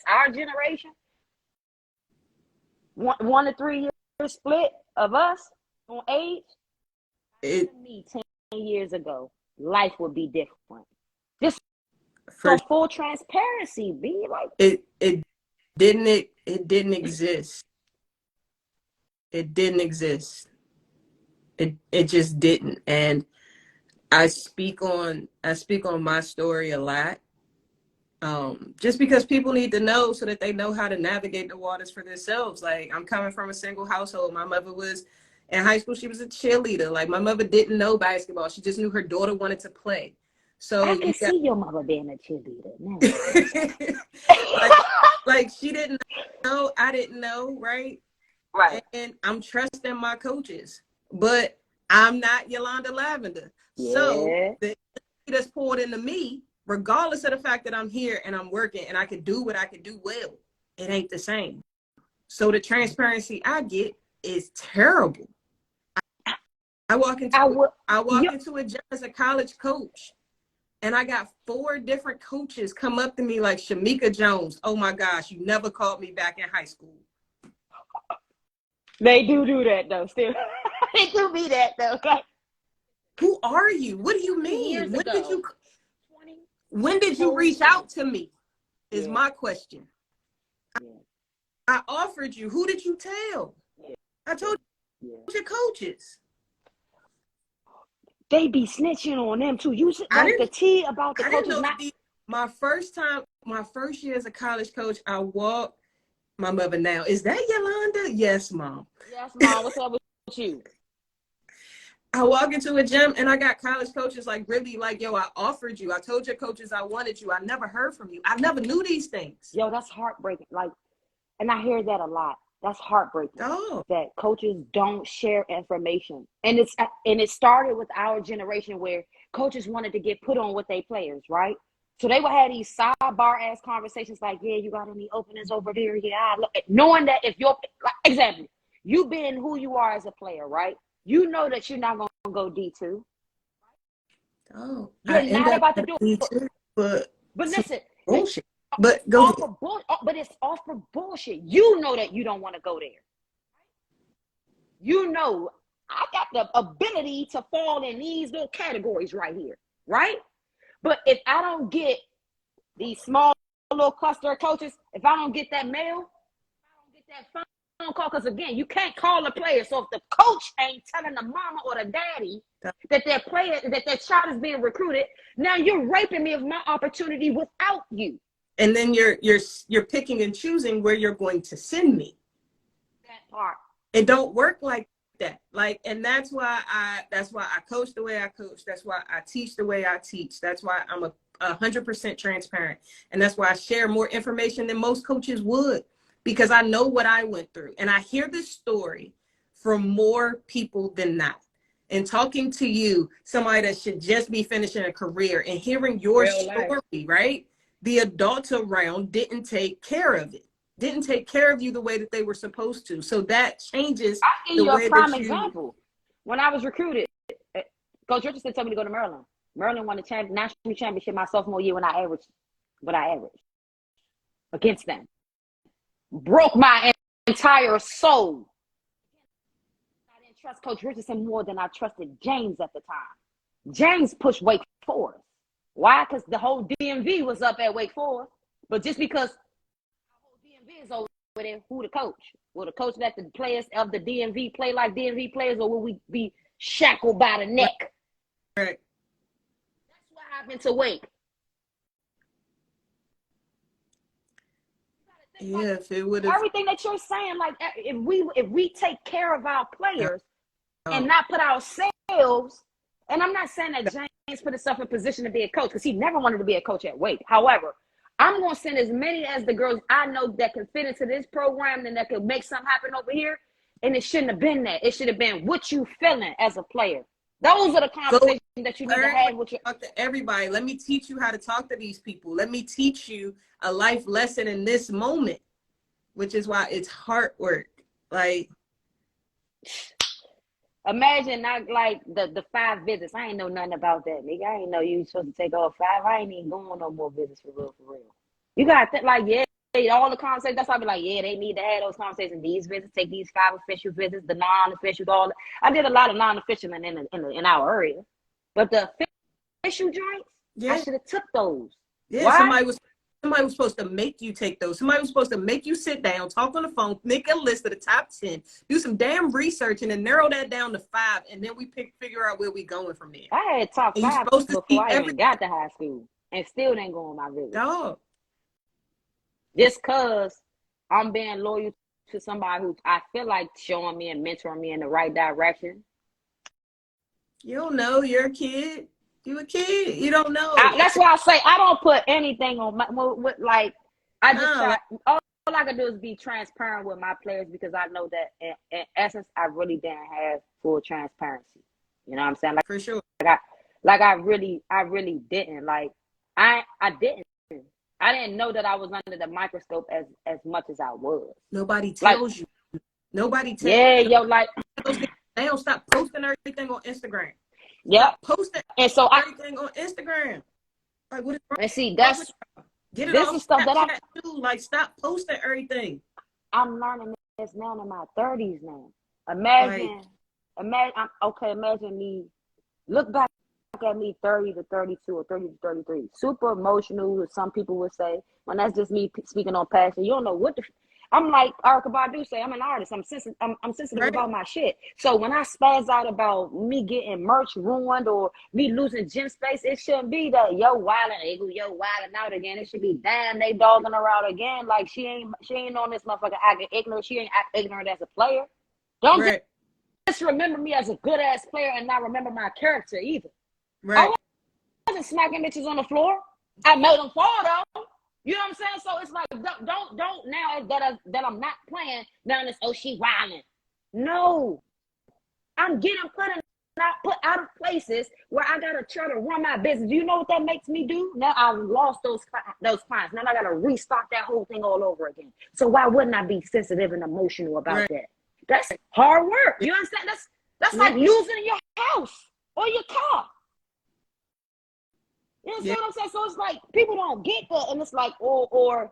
our generation. 1 to 3 year split of us on age. Me 10 years ago, life would be different. Just for full transparency, be like it didn't exist. It didn't exist. It just didn't. And I speak on my story a lot. Just because people need to know so that they know how to navigate the waters for themselves. Like, I'm coming from a single household. My mother was in high school, she was a cheerleader. Like, my mother didn't know basketball. She just knew her daughter wanted to play. So I can see your mother being a cheerleader now. like she didn't know, I didn't know, right? Right. And I'm trusting my coaches, but I'm not Yolanda Lavender. Yeah. So the energy that's poured into me, regardless of the fact that I'm here and I'm working and I can do what I can do well, it ain't the same. So the transparency I get is terrible. I walk into a gym as a college coach, and I got 4 different coaches come up to me like, Shamika Jones, oh my gosh, you never called me back in high school. They do that though, still. They do be that though. Okay. Who are you? What do you mean? When did you reach out to me? Is my question. Yeah. I offered you. Who did you tell? Yeah. I told you your coaches. They be snitching on them too. You like the tea about the coaches. My first time my first year as a college coach, I walked my mother now. Is that Yolanda? Yes, Mom. Yes, Mom. What's up with you? I walk into a gym and I got college coaches like really like, yo, I offered you. I told your coaches I wanted you. I never heard from you. I never knew these things. Yo, that's heartbreaking. Like, and I hear that a lot. That's heartbreaking. Oh. That coaches don't share information. And it started with our generation where coaches wanted to get put on with their players, right? So they would have these sidebar ass conversations like, yeah, you got any openings over there? Yeah, look, knowing that if you're, like, example, you being who you are as a player, right? You know that you're not going to go D2. Oh, you're not about to do it. D2, but listen, bullshit. But go ahead. But it's off for bullshit. You know that you don't want to go there. You know, I got the ability to fall in these little categories right here, right? But if I don't get these small little cluster of coaches, if I don't get that mail, if I don't get that phone call, because again, you can't call a player. So if the coach ain't telling the mama or the daddy that their child is being recruited, now you're raping me of my opportunity without you. And then you're picking and choosing where you're going to send me. That part. It don't work like that. Like, and that's why I coach the way I coach. That's why I teach the way I teach. That's why I'm 100% transparent. And that's why I share more information than most coaches would, because I know what I went through. And I hear this story from more people than not. And talking to you, somebody that should just be finishing a career, and hearing your story, right? The adults around didn't take care of it. Didn't take care of you the way that they were supposed to. So that changes the way that you... I'll give you a prime example. When I was recruited, Coach Richardson told me to go to Maryland. Maryland won the national championship my sophomore year when I averaged what I averaged against them. Broke my entire soul. I didn't trust Coach Richardson more than I trusted James at the time. James pushed Wake Forest. Why? Because the whole DMV was up at Wake Forest. But just because the whole DMV is over there, who the coach? Will the coach let the players of the DMV play like DMV players, or will we be shackled by the neck? Right. That's what happened to Wake. Yeah, if it would have... Everything that you're saying, like, if we take care of our players and not put ourselves, and I'm not saying that James put himself in position to be a coach, because he never wanted to be a coach at Wake. However, I'm going to send as many as the girls I know that can fit into this program and that can make something happen over here. And it shouldn't have been that. It should have been what you feeling as a player. Those are the conversations that you need to have with your... Talk to everybody. Let me teach you how to talk to these people. Let me teach you a life lesson in this moment, which is why it's hard work. Like, imagine not like the 5 visits. I ain't know nothing about that, nigga. I ain't know you supposed to take off 5. I ain't even going on no more visits for real. You gotta think like, yeah, all the conversations. That's why I be like, yeah, they need to have those conversations. These visits, take these 5 official visits, the non-official, all. I did a lot of non-official in our area, but the official joints, I should have took those. Yeah, why? Somebody was supposed to make you take those. Somebody was supposed to make you sit down, talk on the phone, make a list of the top 10, do some damn research, and then narrow that down to 5, and then we figure out where we going from there. I had top 5 before I even got to high school, and still didn't go on my visit. Dog. Just cause I'm being loyal to somebody who I feel like showing me and mentoring me in the right direction. You don't know. You're a kid. You a kid. You don't know. That's why I say I don't put anything on my like. I just try. All I can do is be transparent with my players, because I know that in essence I really didn't have full transparency. You know what I'm saying? Like, for sure. I really didn't. Like I didn't. I didn't know that I was under the microscope as much as I was. Nobody tells you. Nobody tells you. Yeah, yo, like they don't stop posting everything on Instagram. Yep. Posting everything on Instagram. Like, what is wrong? And see, that's get it this off is stuff that I do. Like, stop posting everything. I'm learning this now in my 30s now. Imagine me. Look back at me 30 to 32 or 30 to 33. Super emotional, as some people would say. When that's just me speaking on passion. You don't know what I'm like Erykah Badu say, I'm an artist. I'm sensitive. I'm sensitive Right. about my shit. So when I spaz out about me getting merch ruined or me losing gym space, it shouldn't be that yo wilding out again. It should be damn they dogging her out again. Like she ain't on this motherfucker acting ignorant. She ain't act ignorant as a player. Don't Right. just remember me as a good ass player and not remember my character either. Right. I wasn't smacking bitches on the floor. I made them fall though. You know what I'm saying? So it's like don't now that I'm not playing. Now it's she wilding. No, I'm getting put out of places where I gotta try to run my business. Do you know what that makes me do? Now I've lost those clients. Now I gotta restart that whole thing all over again. So why wouldn't I be sensitive and emotional about that? That's hard work. You understand? That's like losing your house or your car. You know what I'm saying? So it's like people don't get that, and it's like, or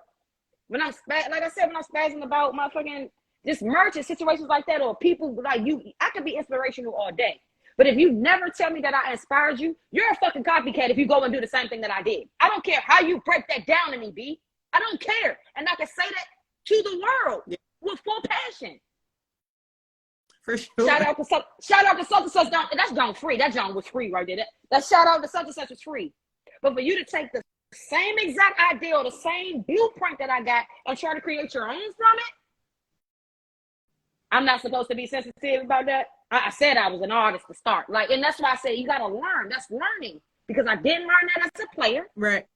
when I'm like I said, when I'm spazzing about my fucking just merch and situations like that, or people like you, I could be inspirational all day. But if you never tell me that I inspired you, you're a fucking copycat if you go and do the same thing that I did. I don't care how you break that down to me, B. I don't care. And I can say that to the world with full passion. For sure. Shout out to such and such. That's John free. That John was free right there. That shout out to such and such was free. But for you to take the same exact idea or the same blueprint that I got and try to create your own from it, I'm not supposed to be sensitive about that. I said I was an artist to start. Like, and that's why I said you got to learn. That's learning. Because I didn't learn that as a player. Right.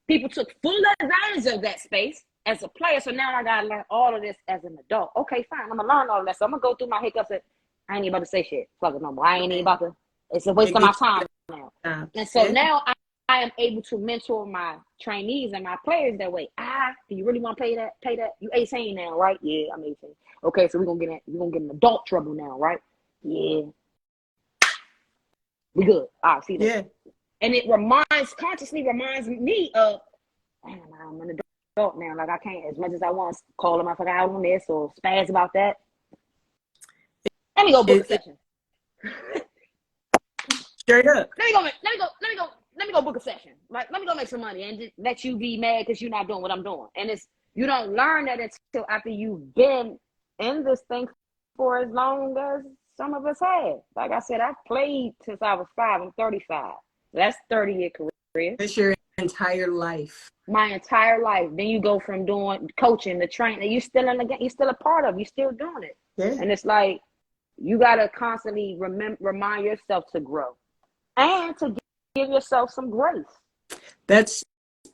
People took full advantage of that space as a player. So now I got to learn all of this as an adult. Okay, fine. I'm going to learn all of that. So I'm going to go through my hiccups and I ain't even about to say shit. Fuck it no more. I ain't even about to. It's a waste of my time now. And so now I am able to mentor my trainees and my players that way. Do you really want to pay that? You 18 now, right? Yeah, I'm 18. Okay, so we're gonna get in adult trouble now, right? Yeah. We good. All right, see that. Yeah. And it consciously reminds me of, damn, I'm an adult now. Like I can't, as much as I want to call them, I forgot out on this or spaz about that. Let me go book a session. Straight up. Let me go book a session. Like, let me go make some money and just let you be mad because you're not doing what I'm doing. And you don't learn that until after you've been in this thing for as long as some of us have. Like I said, I've played since I was 5. I'm 35. That's 30-year career. That's your entire life. My entire life. Then you go from doing coaching to training. You're still in the game. You're still a part of it. You're still doing it. Yeah. And it's like you gotta constantly remind yourself to grow and to give yourself some grace.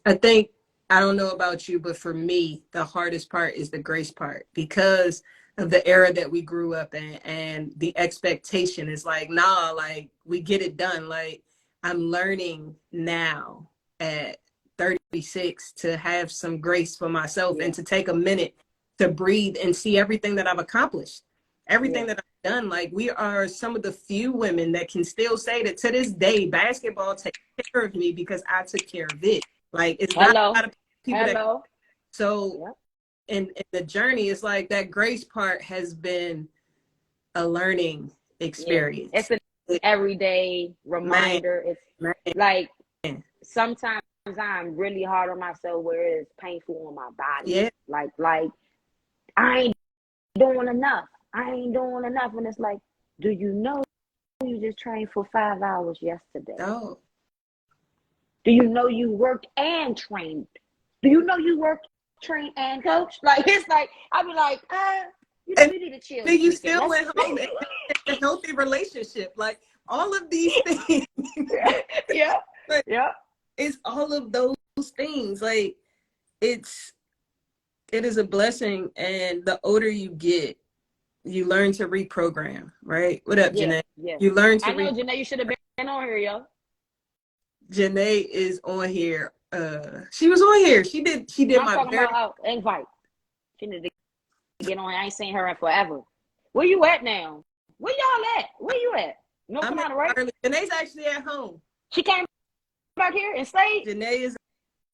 I think, I don't know about you, but for me, the hardest part is the grace part because of the era that we grew up in and the expectation is like, nah, like we get it done. Like I'm learning now at 36 to have some grace for myself and to take a minute to breathe and see everything that I've accomplished, everything that I've done. Like we are some of the few women that can still say that to this day, basketball takes care of me because I took care of it. Like it's not a lot of people that, so in the journey, it's like that grace part has been a learning experience. It's an everyday reminder. It's like sometimes I'm really hard on myself where it's painful on my body. Yeah. Like I ain't doing enough. And it's like, do you know you just trained for 5 hours yesterday? Oh. Do you know you worked and trained? Do you know you worked, trained, and coached? Like, it's like, I be like, you need to chill. Then you still went home and a healthy relationship. Like, all of these things. It's all of those things. Like, it is a blessing. And the older you get, you learn to reprogram, right? What up, Janae? Yeah. You learn to Janae, you should have been on here, yo. Janae is on here. She was on here. She did my very about invite. She need to get on. I ain't seen her in forever. Where you at now? Where y'all at? Where you at? No, come on, right? Janae's actually at home. She came back here and stayed. Janae is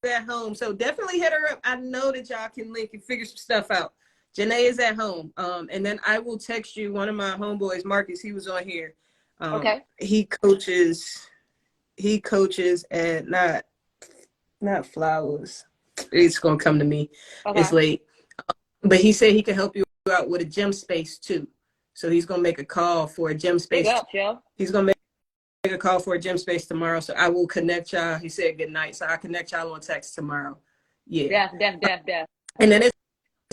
at home, so definitely hit her up. I know that y'all can link and figure some stuff out. Janae is at home. And then I will text you one of my homeboys, Marcus. He was on here. Okay. He coaches at not Flowers. It's gonna come to me. Okay. It's late. But he said he can help you out with a gym space too. So he's gonna make a call for a gym Big space. up, yo. He's gonna make a call for a gym space tomorrow. So I will connect y'all. He said good night. So I'll connect y'all on text tomorrow. Yeah. Def. And then it's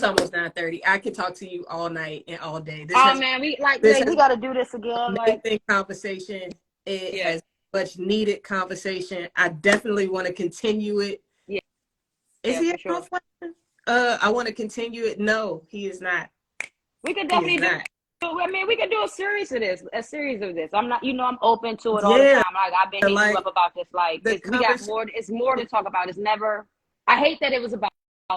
almost 9:30. I could talk to you all night and all day. Oh man, we gotta do this again. Amazing conversation. It has much needed conversation. I definitely want to continue it. Yeah. Is he sure. I want to continue it. No, he is not. We could definitely do. I mean, we could do a series of this. I'm not, I'm open to it all the time. Like I've been hitting you up about this. Like we got more. It's more to talk about. It's never. I hate that it was about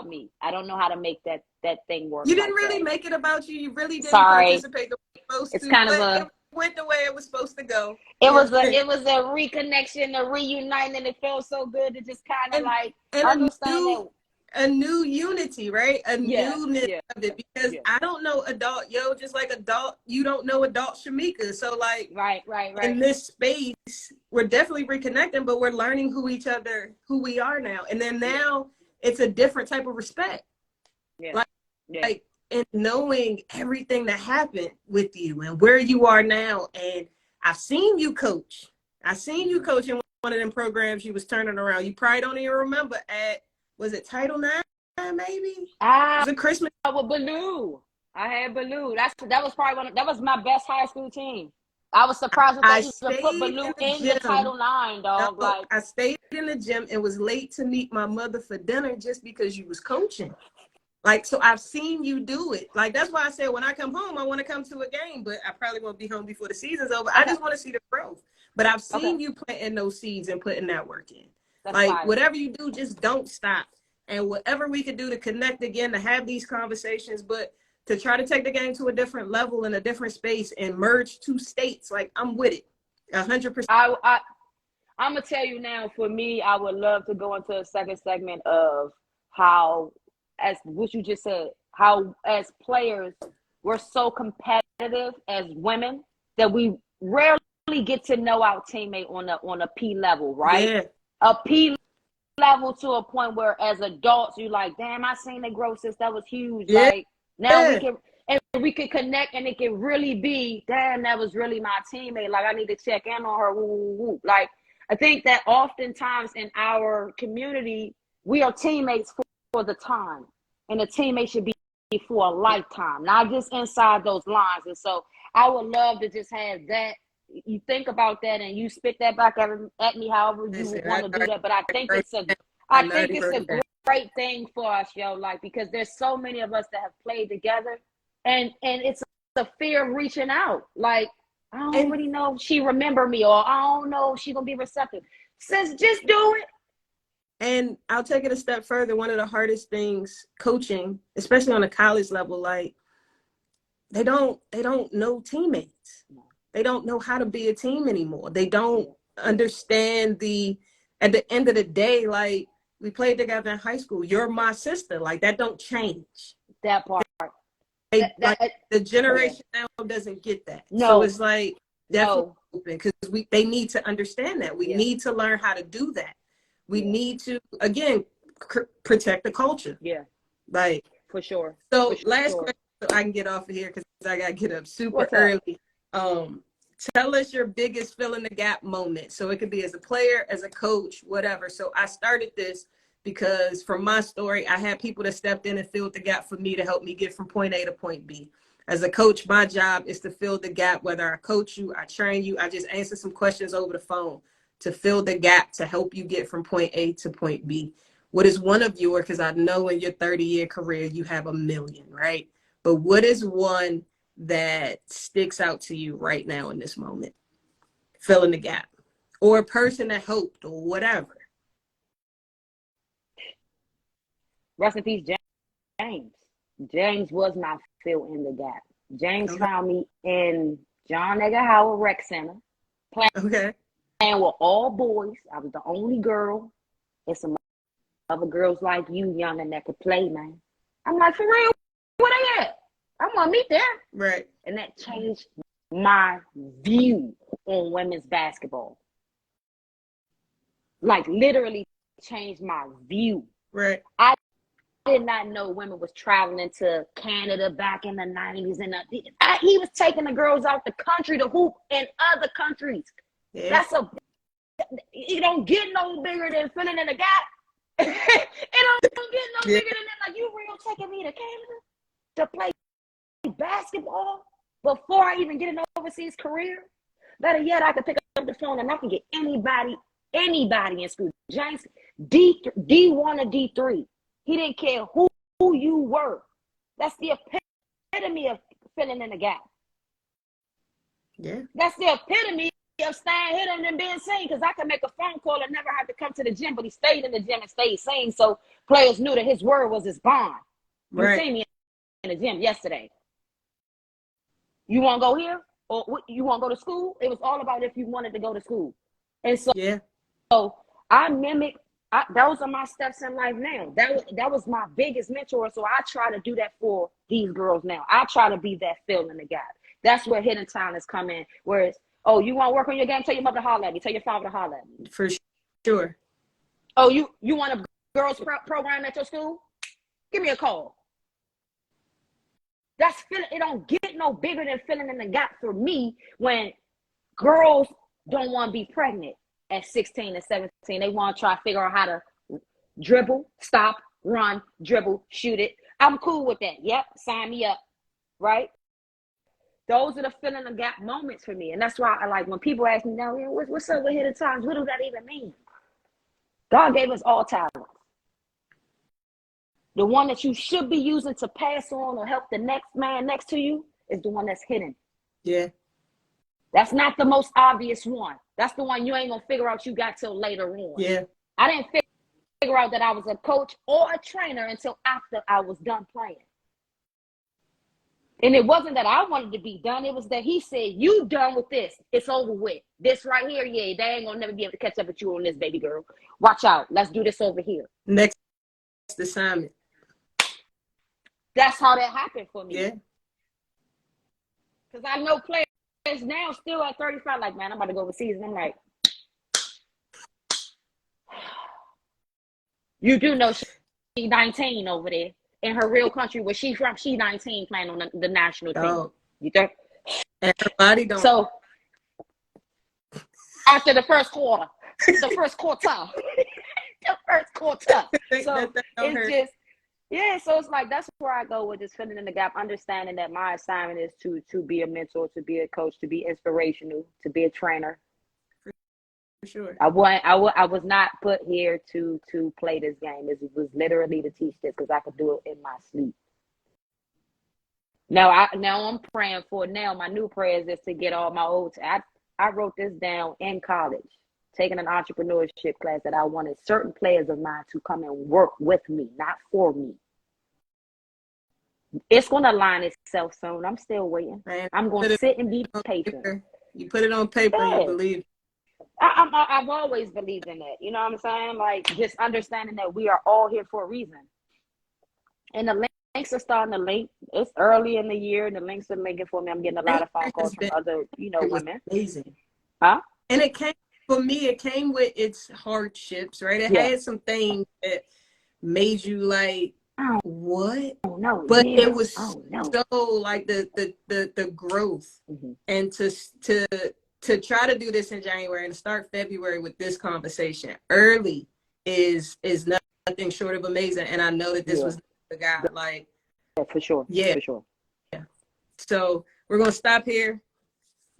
me. I don't know how to make that thing work. You didn't really make it about you. You really didn't participate the way you were supposed to. It's kind of it went the way it was supposed to go. It was a reconnection, a reuniting, and it felt so good to just kind of understand a new unity, right? A newness of it, because I don't know adult Yo, just like adult, you don't know adult Shamika. So like, right. In this space, we're definitely reconnecting, but we're learning who we are now. And then now it's a different type of respect. Like, and knowing everything that happened with you and where you are now. And I've seen you coach. In one of them programs you was turning around. You probably don't even remember was it Title IX, maybe? Was it Christmas? With Baloo. I had Baloo. That was probably that was my best high school team. I was surprised that you put Baloo in the Title IX, dog. No, I stayed in the gym and was late to meet my mother for dinner just because you was coaching. Like, so I've seen you do it. Like, that's why I said when I come home, I want to come to a game, but I probably won't be home before the season's over. I just want to see the growth. But I've seen you planting those seeds and putting that work in. That's whatever you do, just don't stop. And whatever we could do to connect again, to have these conversations, but to try to take the game to a different level in a different space and merge two states, like, I'm with it 100%. I'm going to tell you now, for me, I would love to go into a second segment of how, as what you just said, how as players, we're so competitive as women that we rarely get to know our teammate on a P level, right? Yeah. A P level to a point where as adults you're like, damn, I seen the growth since that was huge. Yeah. Like now we can connect, and it can really be, damn, that was really my teammate. Like I need to check in on her. Woo, woo, woo. Like I think that oftentimes in our community we are teammates for the time, and a teammate should be for a lifetime, not just inside those lines. And so I would love to just have that. You think about that and you spit that back at me however you want to do that. But I think it's a great thing for us, yo, like, because there's so many of us that have played together, and it's the fear of reaching out. Like, I don't really know if she remember me, or I don't know if she gonna be receptive. Says just do it. And I'll take it a step further. One of the hardest things coaching, especially on a college level, like they don't know teammates. They don't know how to be a team anymore. They don't understand at the end of the day, like, we played together in high school. You're my sister. Like, that don't change. That part. The generation now doesn't get that. No. So it's like, definitely open, because they need to understand that. We need to learn how to do that. We need to, again, protect the culture. Yeah. Like, for sure. So last question, so I can get off of here because I got to get up super early. Tell us your biggest fill in the gap moment. So it could be as a player, as a coach, whatever. So I started this because from my story, I had people that stepped in and filled the gap for me to help me get from point A to point B. As a coach, my job is to fill the gap, whether I coach you, I train you, I just answer some questions over the phone to fill the gap to help you get from point A to point B. What is one of yours? Because I know in your 30-year career, you have a million, right? But what is one that sticks out to you right now in this moment? Fill in the gap. Or a person that hoped, or whatever. Rest in peace, James. James was my fill in the gap. James found me in John Edgar Howard Rec Center playing with all boys. I was the only girl. And some other girls like you, young, and that could play, man. I'm like, for real? Where they at? I want to meet them. Right. And that changed my view on women's basketball. Like, literally changed my view. Right. I did not know women was traveling to Canada back in the 90s. And he was taking the girls out the country to hoop in other countries. Yeah. It don't get no bigger than filling in the gap. It don't get no bigger than that. Like, you real taking me to Canada to play basketball before I even get an overseas career? Better yet, I could pick up the phone and I can get anybody in school. James, D1 or D3. He didn't care who you were. That's the epitome of filling in the gap. Yeah. That's the epitome of staying hidden and being seen, because I could make a phone call and never have to come to the gym, but he stayed in the gym and stayed sane, so players knew that his word was his bond. You see me in the gym yesterday. You want to go here? Or you want to go to school? It was all about if you wanted to go to school. And so, I mimic. Those are my steps in life now. That was my biggest mentor. So I try to do that for these girls now. I try to be that fill in the gap. That's where hidden talents come in. Whereas, oh, you want to work on your game? Tell your mother to holler at me. Tell your father to holler at me. For sure. Oh, you want a girls program at your school? Give me a call. That's it don't get no bigger than filling in the gap for me when girls don't want to be pregnant at 16 and 17. They want to try to figure out how to dribble, stop, run, dribble, shoot it. I'm cool with that. Yep, sign me up, right? Those are the fill in the gap moments for me. And that's why I like when people ask me now, what's up with hidden talents? What does that even mean? God gave us all talents. The one that you should be using to pass on or help the next man next to you is the one that's hidden. Yeah. That's not the most obvious one. That's the one you ain't going to figure out you got till later on. Yeah. I didn't figure out that I was a coach or a trainer until after I was done playing. And it wasn't that I wanted to be done. It was that he said, you done with this. It's over with. This right here, yeah, they ain't going to never be able to catch up with you on this, baby girl. Watch out. Let's do this over here. Next assignment. That's how that happened for me. Yeah. Because I know players now still at 35, like, man, I'm about to go overseas. And I'm like, you do know she's 19 over there. In her real country where she's from, she's 19 playing on the national team. You think? And her body don't. So, after the first quarter, the first quartile. So, it's just, yeah, so it's like, that's where I go with this filling in the gap, understanding that my assignment is to be a mentor, to be a coach, to be inspirational, to be a trainer. For sure. I was not put here to play this game. It was literally to teach this because I could do it in my sleep. Now I'm praying for now. My new prayers is to get all my old. I wrote this down in college, taking an entrepreneurship class, that I wanted certain players of mine to come and work with me, not for me. It's going to align itself soon. I'm still waiting. Man, I'm going to sit and be patient. You put it on paper, you believe. I've always believed in that. You know what I'm saying? Like, just understanding that we are all here for a reason. And the links are starting to link. It's early in the year. The links are linking for me. I'm getting a lot of phone calls from other, women. Amazing. Huh? And it came with its hardships, right? It had some things that made you like, what? Oh no. But it was so like the growth. Mm-hmm. And to try to do this in January and start February with this conversation early is nothing short of amazing. And I know that this was the guy, like, for sure. Yeah. For sure. Yeah. So we're gonna stop here.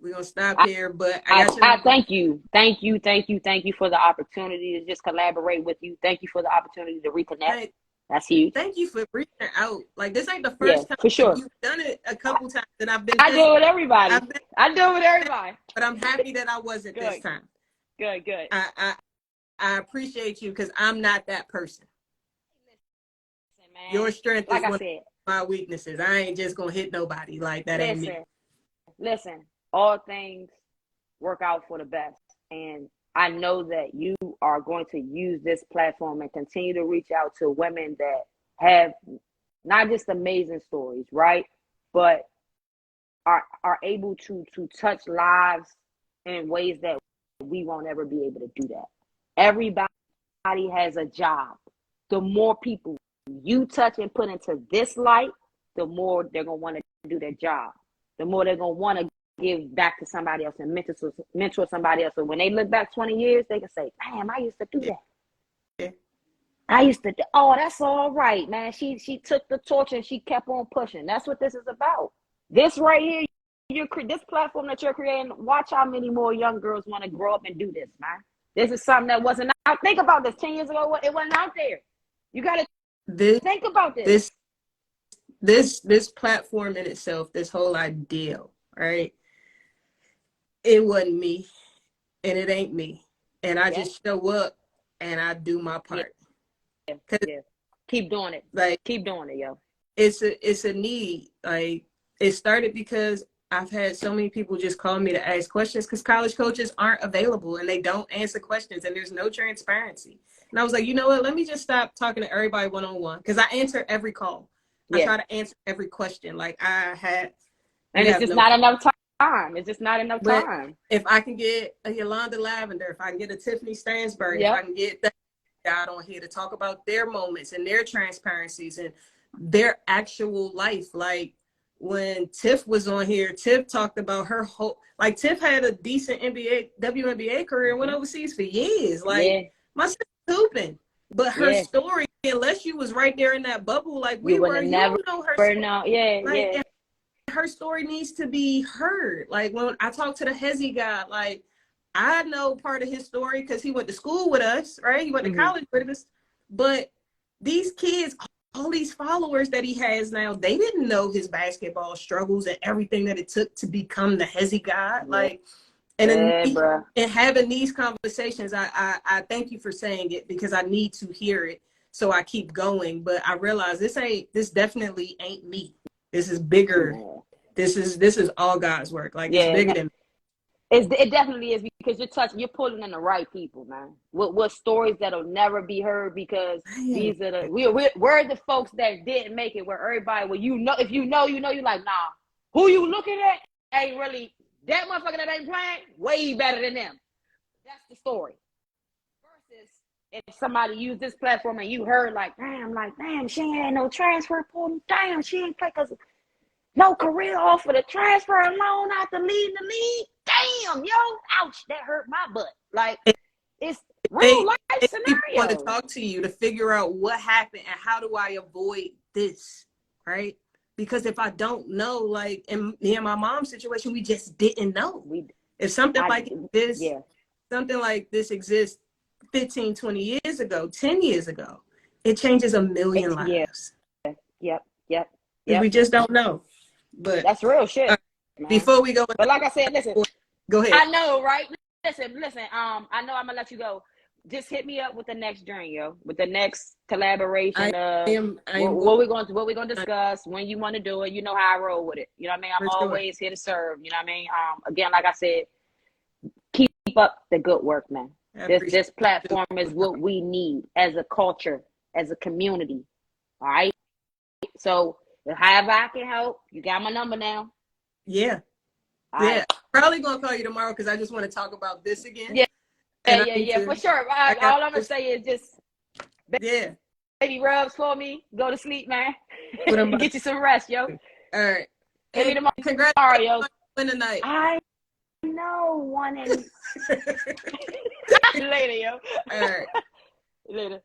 But I thank you. Thank you for the opportunity to just collaborate with you. Thank you for the opportunity to reconnect. That's huge. Thank you for reaching out. Like, this ain't the first time. For sure. You've done it a couple times, and I've been. I do it with everybody. I do it with everybody. But I'm happy that I wasn't this time. Good. I appreciate you because I'm not that person. Listen, man. Your strength like is I one said, of my weaknesses. I ain't just gonna hit nobody like that. Ain't me. Listen. All things work out for the best, and I know that you are going to use this platform and continue to reach out to women that have not just amazing stories, right? But are able to touch lives in ways that we won't ever be able to do that. Everybody has a job. The more people you touch and put into this light, the more they're going to want to do their job. The more they're going to want to give back to somebody else and mentor somebody else. So when they look back 20 years, they can say, damn, I used to do that. Yeah. I used to, oh, that's all right, man. She took the torch and she kept on pushing. That's what this is about. This right here, this platform that you're creating, watch how many more young girls want to grow up and do this, man. This is something that wasn't out. Think about this. 10 years ago, it wasn't out there. You got to think about this. This platform in itself, this whole idea, right? It wasn't me, and it ain't me. And I just show up and I do my part. Yeah. Keep doing it. Like, keep doing it, yo. It's a need. Like, it started because I've had so many people just call me to ask questions because college coaches aren't available and they don't answer questions and there's no transparency. And I was like, you know what? Let me just stop talking to everybody one-on-one because I answer every call. I try to answer every question. Like and it's just not enough time. It's just not enough time. If I can get a Yolanda Lavender, if I can get a Tiffany Stansberry, if I can get that guy on here to talk about their moments and their transparencies and their actual life. Like when Tiff was on here, Tiff talked about her whole, like Tiff had a decent WNBA career and went overseas for years. Like my sister's hooping. But her story, unless you was right there in that bubble, like we were, you don't know her story. And her story needs to be heard. Like when I talked to the Hezzy guy, like I know part of his story because he went to school with us, right? He went to college with us. But these kids, all these followers that he has now, they didn't know his basketball struggles and everything that it took to become the Hezzy guy. Like, and having these conversations, I thank you for saying it because I need to hear it. So I keep going. But I realize this definitely ain't me. This is bigger. This is all God's work. Like it's bigger than me. It definitely is because you're pulling in the right people, man. What stories that'll never be heard because these are we're the folks that didn't make it. Where everybody, if you know, you're like, nah. Who you looking at ain't really that motherfucker that ain't playing way better than them. That's the story. Versus if somebody used this platform and you heard like, damn, she ain't had no transfer portal. Damn, she ain't play because no career offer the transfer alone after leaving the league. Damn, yo, ouch, that hurt my butt. Like, it's real life scenario. People want to talk to you to figure out what happened and how do I avoid this, right? Because if I don't know, like in me and my mom's situation, we just didn't know. If something like this exists 15, 20 years ago, 10 years ago, it changes a million lives. Yep. We just don't know. But that's real shit. Before we go, but like I said, listen. Go ahead. I know, right? Listen. I know I'm gonna let you go. Just hit me up with the next journey, yo. With the next collaboration. What we're gonna discuss, when you want to do it. You know how I roll with it. You know what I mean? I'm always here to serve. You know what I mean? Again, like I said, keep up the good work, man. This platform is what we need as a culture, as a community. All right. So however I can help, you got my number now. Yeah. Right. Probably gonna call you tomorrow because I just want to talk about this again. Yeah, for sure. All I'm gonna say is just baby rubs for me. Go to sleep, man. Get you some rest, yo. All right. Give me tomorrow. Congratulations yo. On tonight. I know one and later, yo. All right. Later.